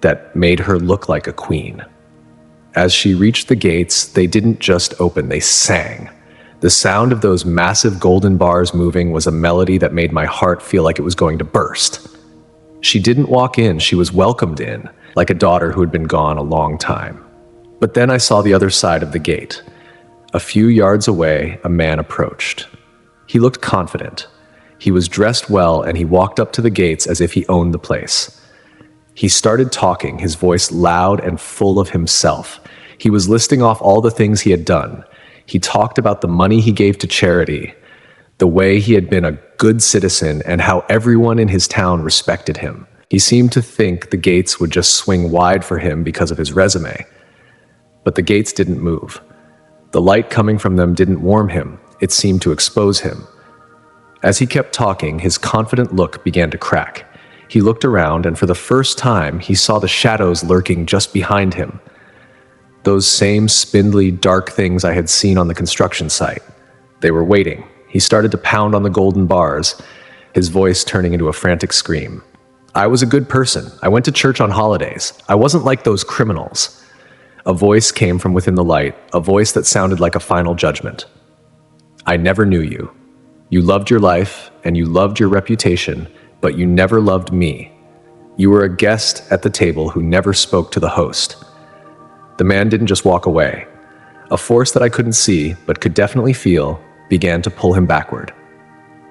Speaker 1: that made her look like a queen. As she reached the gates, they didn't just open, they sang. The sound of those massive golden bars moving was a melody that made my heart feel like it was going to burst. She didn't walk in, she was welcomed in, like a daughter who had been gone a long time. But then I saw the other side of the gate. A few yards away, a man approached. He looked confident. He was dressed well, and he walked up to the gates as if he owned the place. He started talking, his voice loud and full of himself. He was listing off all the things he had done. He talked about the money he gave to charity, the way he had been a good citizen, and how everyone in his town respected him. He seemed to think the gates would just swing wide for him because of his resume. But the gates didn't move. The light coming from them didn't warm him, it seemed to expose him. As he kept talking, his confident look began to crack. He looked around, and for the first time, he saw the shadows lurking just behind him. Those same spindly, dark things I had seen on the construction site. They were waiting. He started to pound on the golden bars, his voice turning into a frantic scream. I was a good person. I went to church on holidays. I wasn't like those criminals. A voice came from within the light, a voice that sounded like a final judgment. I never knew you. You loved your life, and you loved your reputation, but you never loved me. You were a guest at the table who never spoke to the host. The man didn't just walk away. A force that I couldn't see, but could definitely feel, began to pull him backward.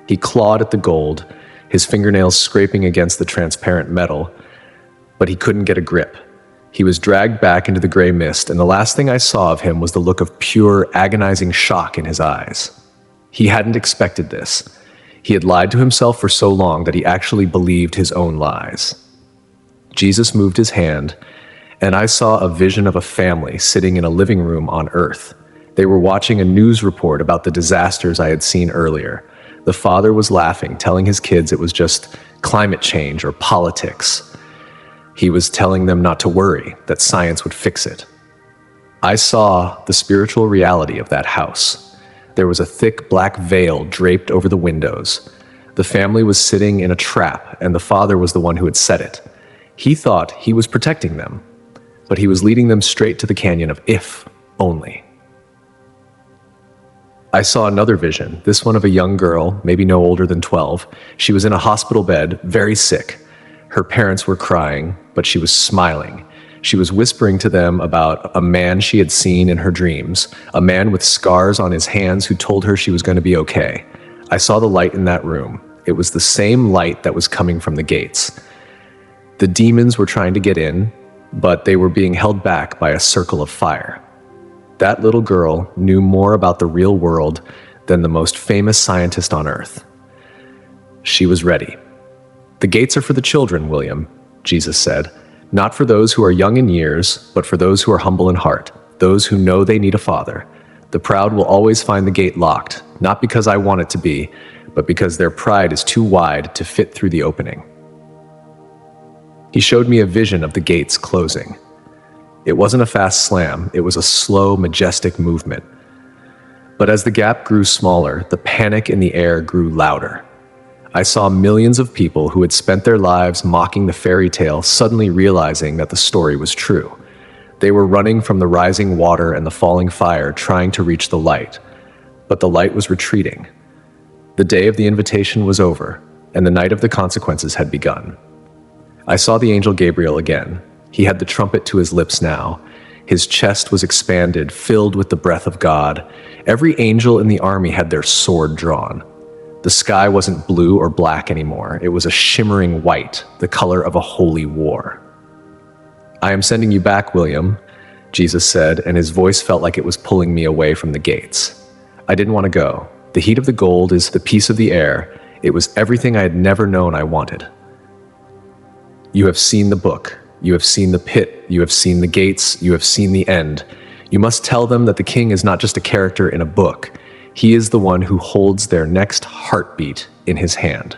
Speaker 1: He clawed at the gold, his fingernails scraping against the transparent metal, but he couldn't get a grip. He was dragged back into the gray mist, and the last thing I saw of him was the look of pure, agonizing shock in his eyes. He hadn't expected this. He had lied to himself for so long that he actually believed his own lies. Jesus moved his hand, and I saw a vision of a family sitting in a living room on earth. They were watching a news report about the disasters I had seen earlier. The father was laughing, telling his kids it was just climate change or politics. He was telling them not to worry, that science would fix it. I saw the spiritual reality of that house. There was a thick black veil draped over the windows. The family was sitting in a trap, and the father was the one who had set it. He thought he was protecting them, but he was leading them straight to the canyon of if only. I saw another vision, this one of a young girl, maybe no older than 12. She was in a hospital bed, very sick. Her parents were crying, but she was smiling. She was whispering to them about a man she had seen in her dreams, a man with scars on his hands who told her she was going to be okay. I saw the light in that room. It was the same light that was coming from the gates. The demons were trying to get in, but they were being held back by a circle of fire. That little girl knew more about the real world than the most famous scientist on Earth. She was ready. The gates are for the children, William, Jesus said, not for those who are young in years, but for those who are humble in heart, those who know they need a father. The proud will always find the gate locked, not because I want it to be, but because their pride is too wide to fit through the opening. He showed me a vision of the gates closing. It wasn't a fast slam, it was a slow, majestic movement. But as the gap grew smaller, the panic in the air grew louder. I saw millions of people who had spent their lives mocking the fairy tale suddenly realizing that the story was true. They were running from the rising water and the falling fire, trying to reach the light. But the light was retreating. The day of the invitation was over, and the night of the consequences had begun. I saw the angel Gabriel again. He had the trumpet to his lips now. His chest was expanded, filled with the breath of God. Every angel in the army had their sword drawn. The sky wasn't blue or black anymore. It was a shimmering white, the color of a holy war. I am sending you back, William, Jesus said, and his voice felt like it was pulling me away from the gates. I didn't want to go. The heat of the gold is the peace of the air. It was everything I had never known I wanted. You have seen the book. You have seen the pit, you have seen the gates, you have seen the end. You must tell them that the king is not just a character in a book. He is the one who holds their next heartbeat in his hand.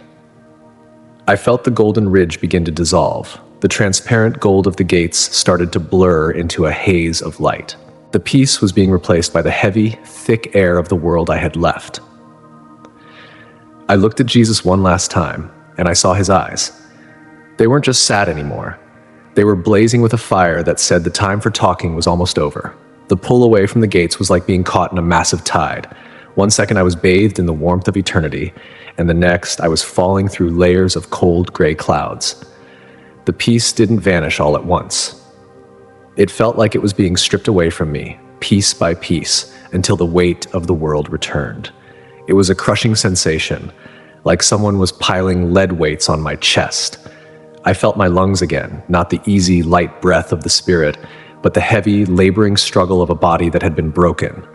Speaker 1: I felt the golden ridge begin to dissolve. The transparent gold of the gates started to blur into a haze of light. The peace was being replaced by the heavy, thick air of the world I had left. I looked at Jesus one last time, and I saw his eyes. They weren't just sad anymore. They were blazing with a fire that said the time for talking was almost over. The pull away from the gates was like being caught in a massive tide. One second I was bathed in the warmth of eternity, and the next I was falling through layers of cold gray clouds. The peace didn't vanish all at once. It felt like it was being stripped away from me, piece by piece, until the weight of the world returned. It was a crushing sensation, like someone was piling lead weights on my chest. I felt my lungs again, not the easy, light breath of the spirit, but the heavy, laboring struggle of a body that had been broken.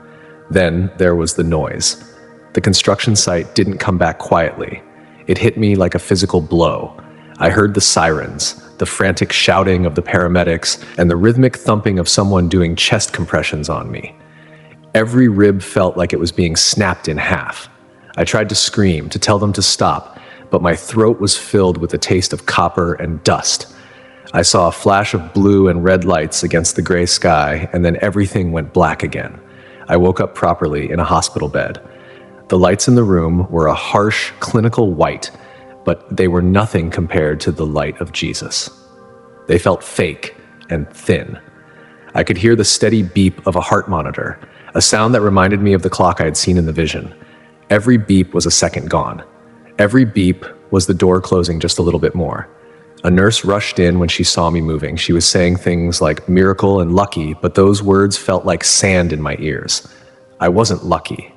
Speaker 1: Then there was the noise. The construction site didn't come back quietly. It hit me like a physical blow. I heard the sirens, the frantic shouting of the paramedics, and the rhythmic thumping of someone doing chest compressions on me. Every rib felt like it was being snapped in half. I tried to scream, to tell them to stop, but my throat was filled with the taste of copper and dust. I saw a flash of blue and red lights against the gray sky, and then everything went black again. I woke up properly in a hospital bed. The lights in the room were a harsh, clinical white, but they were nothing compared to the light of Jesus. They felt fake and thin. I could hear the steady beep of a heart monitor, a sound that reminded me of the clock I had seen in the vision. Every beep was a second gone. Every beep was the door closing just a little bit more. A nurse rushed in when she saw me moving. She was saying things like miracle and lucky, but those words felt like sand in my ears. I wasn't lucky.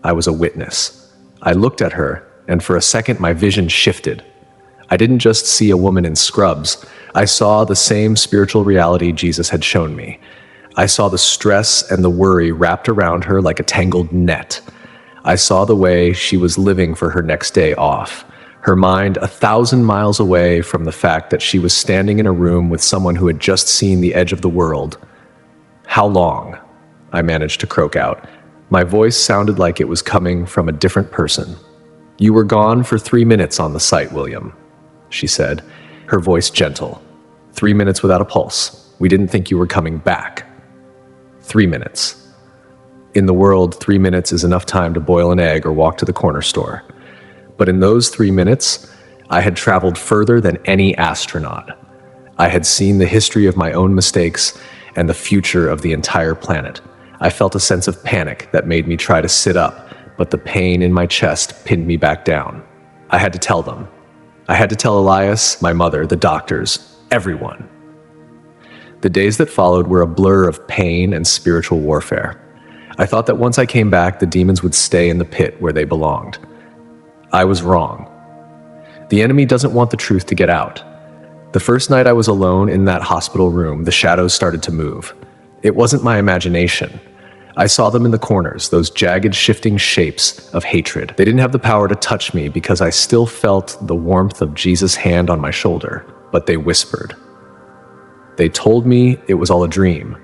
Speaker 1: I was a witness. I looked at her, and for a second my vision shifted. I didn't just see a woman in scrubs. I saw the same spiritual reality Jesus had shown me. I saw the stress and the worry wrapped around her like a tangled net. I saw the way she was living for her next day off. Her mind 1,000 miles away from the fact that she was standing in a room with someone who had just seen the edge of the world. "How long?" I managed to croak out. My voice sounded like it was coming from a different person. "You were gone for 3 minutes on the site, William," she said, her voice gentle. 3 minutes without a pulse. We didn't think you were coming back. 3 minutes. In the world, 3 minutes is enough time to boil an egg or walk to the corner store. But in those 3 minutes, I had traveled further than any astronaut. I had seen the history of my own mistakes and the future of the entire planet. I felt a sense of panic that made me try to sit up, but the pain in my chest pinned me back down. I had to tell them. I had to tell Elias, my mother, the doctors, everyone. The days that followed were a blur of pain and spiritual warfare. I thought that once I came back, the demons would stay in the pit where they belonged. I was wrong. The enemy doesn't want the truth to get out. The first night I was alone in that hospital room, the shadows started to move. It wasn't my imagination. I saw them in the corners, those jagged, shifting shapes of hatred. They didn't have the power to touch me because I still felt the warmth of Jesus' hand on my shoulder, but they whispered. They told me it was all a dream.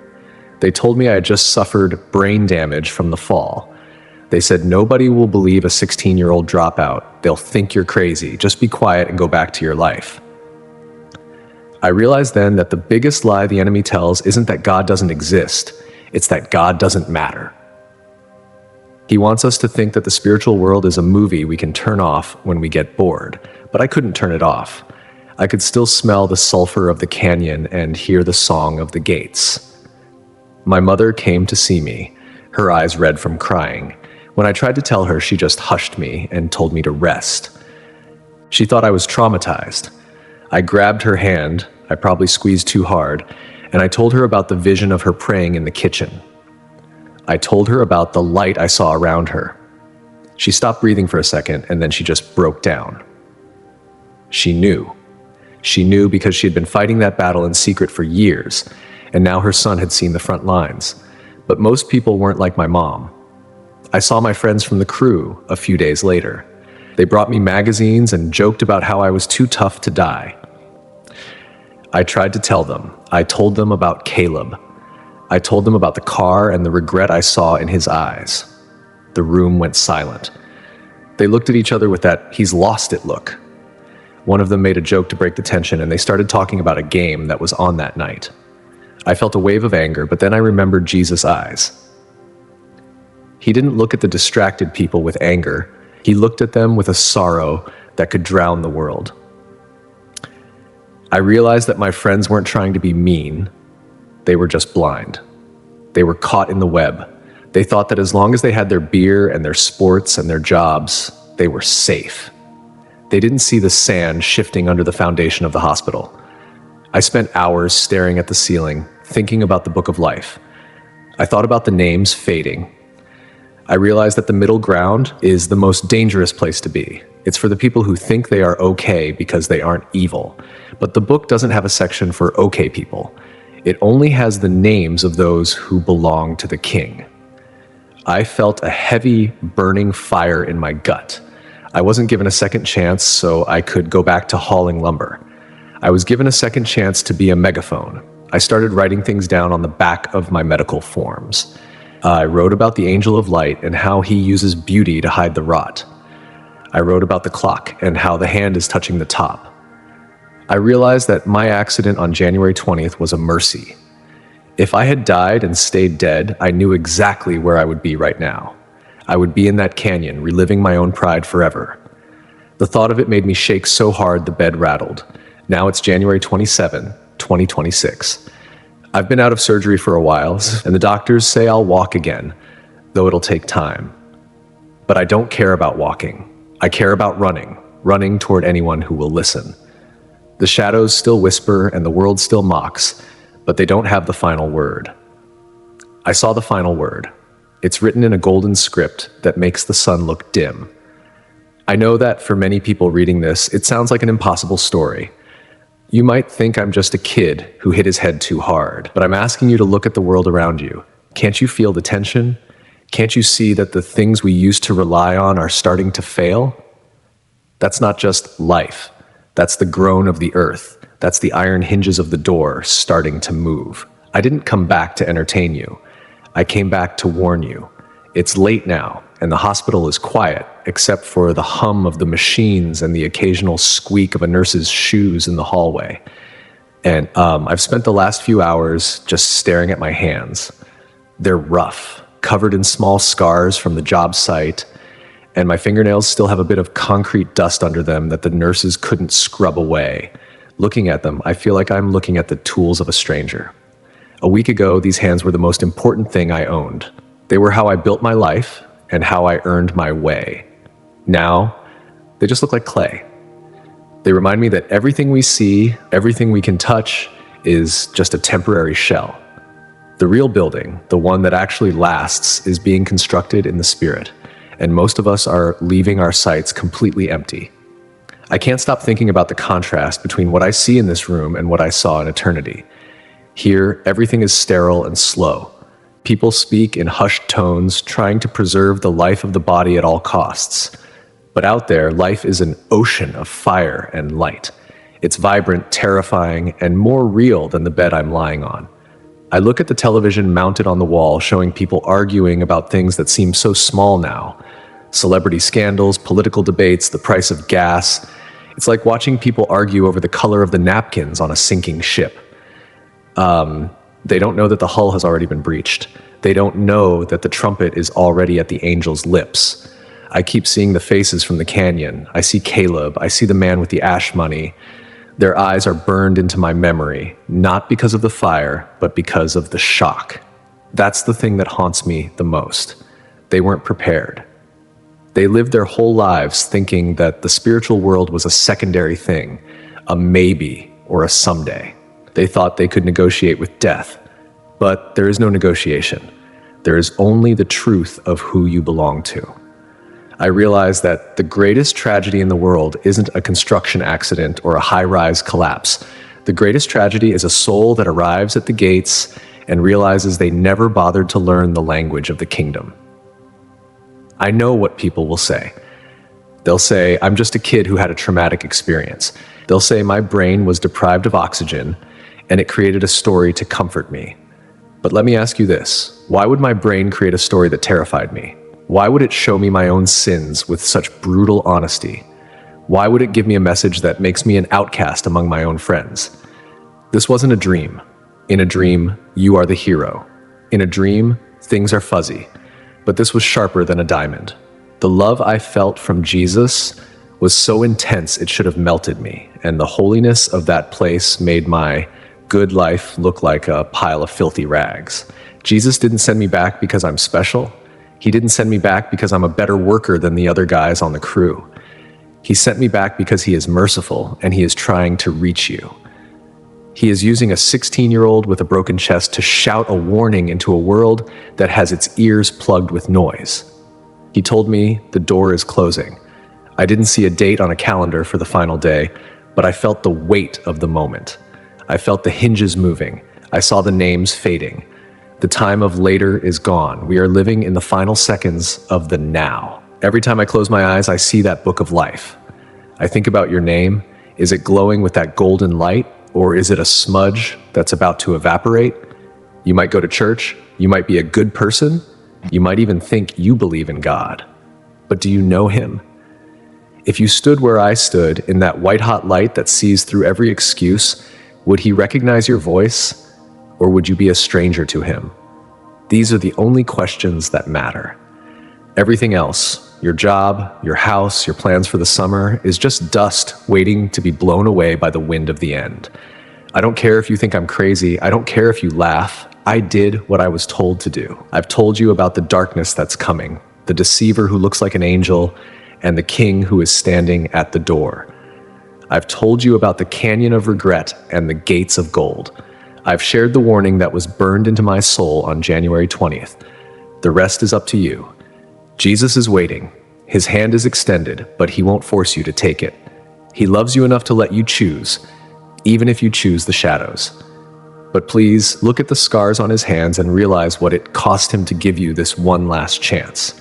Speaker 1: They told me I had just suffered brain damage from the fall. They said nobody will believe a 16-year-old dropout. They'll think you're crazy. Just be quiet and go back to your life. I realized then that the biggest lie the enemy tells isn't that God doesn't exist. It's that God doesn't matter. He wants us to think that the spiritual world is a movie we can turn off when we get bored, but I couldn't turn it off. I could still smell the sulfur of the canyon and hear the song of the gates. My mother came to see me, her eyes red from crying. When I tried to tell her, she just hushed me and told me to rest. She thought I was traumatized. I grabbed her hand, I probably squeezed too hard, and I told her about the vision of her praying in the kitchen. I told her about the light I saw around her. She stopped breathing for a second, and then she just broke down. She knew. She knew because she had been fighting that battle in secret for years, and now her son had seen the front lines. But most people weren't like my mom. I saw my friends from the crew a few days later. They brought me magazines and joked about how I was too tough to die. I tried to tell them. I told them about Caleb. I told them about the car and the regret I saw in his eyes. The room went silent. They looked at each other with that "he's lost it" look. One of them made a joke to break the tension, and they started talking about a game that was on that night. I felt a wave of anger, but then I remembered Jesus' eyes. He didn't look at the distracted people with anger. He looked at them with a sorrow that could drown the world. I realized that my friends weren't trying to be mean. They were just blind. They were caught in the web. They thought that as long as they had their beer and their sports and their jobs, they were safe. They didn't see the sand shifting under the foundation of the hospital. I spent hours staring at the ceiling, thinking about the book of life. I thought about the names fading. I realized that the middle ground is the most dangerous place to be. It's for the people who think they are okay because they aren't evil. But the book doesn't have a section for okay people. It only has the names of those who belong to the king. I felt a heavy, burning fire in my gut. I wasn't given a second chance so I could go back to hauling lumber. I was given a second chance to be a megaphone. I started writing things down on the back of my medical forms. I wrote about the angel of light and how he uses beauty to hide the rot. I wrote about the clock and how the hand is touching the top. I realized that my accident on January 20th was a mercy. If I had died and stayed dead, I knew exactly where I would be right now. I would be in that canyon, reliving my own pride forever. The thought of it made me shake so hard the bed rattled. Now it's January 27, 2026. I've been out of surgery for a while, and the doctors say I'll walk again, though it'll take time. But I don't care about walking. I care about running toward anyone who will listen. The shadows still whisper and the world still mocks, but they don't have the final word. I saw the final word. It's written in a golden script that makes the sun look dim. I know that for many people reading this, it sounds like an impossible story. You might think I'm just a kid who hit his head too hard, but I'm asking you to look at the world around you. Can't you feel the tension? Can't you see that the things we used to rely on are starting to fail? That's not just life. That's the groan of the earth. That's the iron hinges of the door starting to move. I didn't come back to entertain you. I came back to warn you. It's late now, and the hospital is quiet, except for the hum of the machines and the occasional squeak of a nurse's shoes in the hallway. And I've spent the last few hours just staring at my hands. They're rough, covered in small scars from the job site, and my fingernails still have a bit of concrete dust under them that the nurses couldn't scrub away. Looking at them, I feel like I'm looking at the tools of a stranger. A week ago, these hands were the most important thing I owned. They were how I built my life and how I earned my way. Now, they just look like clay. They remind me that everything we see, everything we can touch, is just a temporary shell. The real building, the one that actually lasts, is being constructed in the spirit, and most of us are leaving our sights completely empty. I can't stop thinking about the contrast between what I see in this room and what I saw in eternity. Here, everything is sterile and slow. People speak in hushed tones, trying to preserve the life of the body at all costs. But out there, life is an ocean of fire and light. It's vibrant, terrifying, and more real than the bed I'm lying on. I look at the television mounted on the wall, showing people arguing about things that seem so small now. Celebrity scandals, political debates, the price of gas. It's like watching people argue over the color of the napkins on a sinking ship. They don't know that the hull has already been breached. They don't know that the trumpet is already at the angel's lips. I keep seeing the faces from the canyon. I see Caleb. I see the man with the ash money. Their eyes are burned into my memory, not because of the fire, but because of the shock. That's the thing that haunts me the most. They weren't prepared. They lived their whole lives thinking that the spiritual world was a secondary thing, a maybe or a someday. They thought they could negotiate with death, but there is no negotiation. There is only the truth of who you belong to. I realize that the greatest tragedy in the world isn't a construction accident or a high-rise collapse. The greatest tragedy is a soul that arrives at the gates and realizes they never bothered to learn the language of the kingdom. I know what people will say. They'll say, I'm just a kid who had a traumatic experience. They'll say my brain was deprived of oxygen and it created a story to comfort me. But let me ask you this. Why would my brain create a story that terrified me? Why would it show me my own sins with such brutal honesty? Why would it give me a message that makes me an outcast among my own friends? This wasn't a dream. In a dream, you are the hero. In a dream, things are fuzzy. But this was sharper than a diamond. The love I felt from Jesus was so intense it should have melted me, and the holiness of that place made my good life look like a pile of filthy rags. Jesus didn't send me back because I'm special. He didn't send me back because I'm a better worker than the other guys on the crew. He sent me back because he is merciful and he is trying to reach you. He is using a 16-year-old with a broken chest to shout a warning into a world that has its ears plugged with noise. He told me the door is closing. I didn't see a date on a calendar for the final day, but I felt the weight of the moment. I felt the hinges moving. I saw the names fading. The time of later is gone. We are living in the final seconds of the now. Every time I close my eyes, I see that book of life. I think about your name. Is it glowing with that golden light, or is it a smudge that's about to evaporate? You might go to church. You might be a good person. You might even think you believe in God. But do you know him? If you stood where I stood in that white-hot light that sees through every excuse, would he recognize your voice, or would you be a stranger to him? These are the only questions that matter. Everything else, your job, your house, your plans for the summer, is just dust waiting to be blown away by the wind of the end. I don't care if you think I'm crazy. I don't care if you laugh. I did what I was told to do. I've told you about the darkness that's coming, the deceiver who looks like an angel, and the king who is standing at the door. I've told you about the canyon of regret and the gates of gold. I've shared the warning that was burned into my soul on January 20th. The rest is up to you. Jesus is waiting. His hand is extended, but he won't force you to take it. He loves you enough to let you choose, even if you choose the shadows. But please look at the scars on his hands and realize what it cost him to give you this one last chance.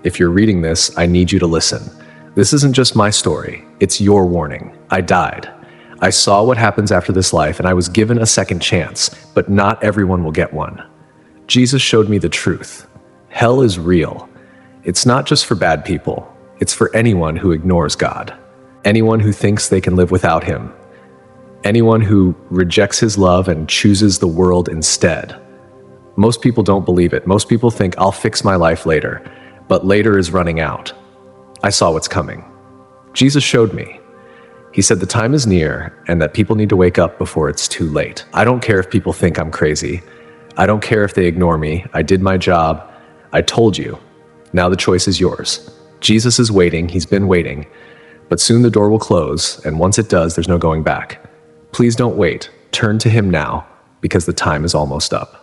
Speaker 1: If you're reading this, I need you to listen. This isn't just my story. It's your warning. I died. I saw what happens after this life, and I was given a second chance, but not everyone will get one. Jesus showed me the truth. Hell is real. It's not just for bad people. It's for anyone who ignores God. Anyone who thinks they can live without him. Anyone who rejects his love and chooses the world instead. Most people don't believe it. Most people think I'll fix my life later, but later is running out. I saw what's coming. Jesus showed me. He said the time is near and that people need to wake up before it's too late. I don't care if people think I'm crazy. I don't care if they ignore me. I did my job. I told you. Now the choice is yours. Jesus is waiting. He's been waiting. But soon the door will close, and once it does, there's no going back. Please don't wait. Turn to him now, because the time is almost up.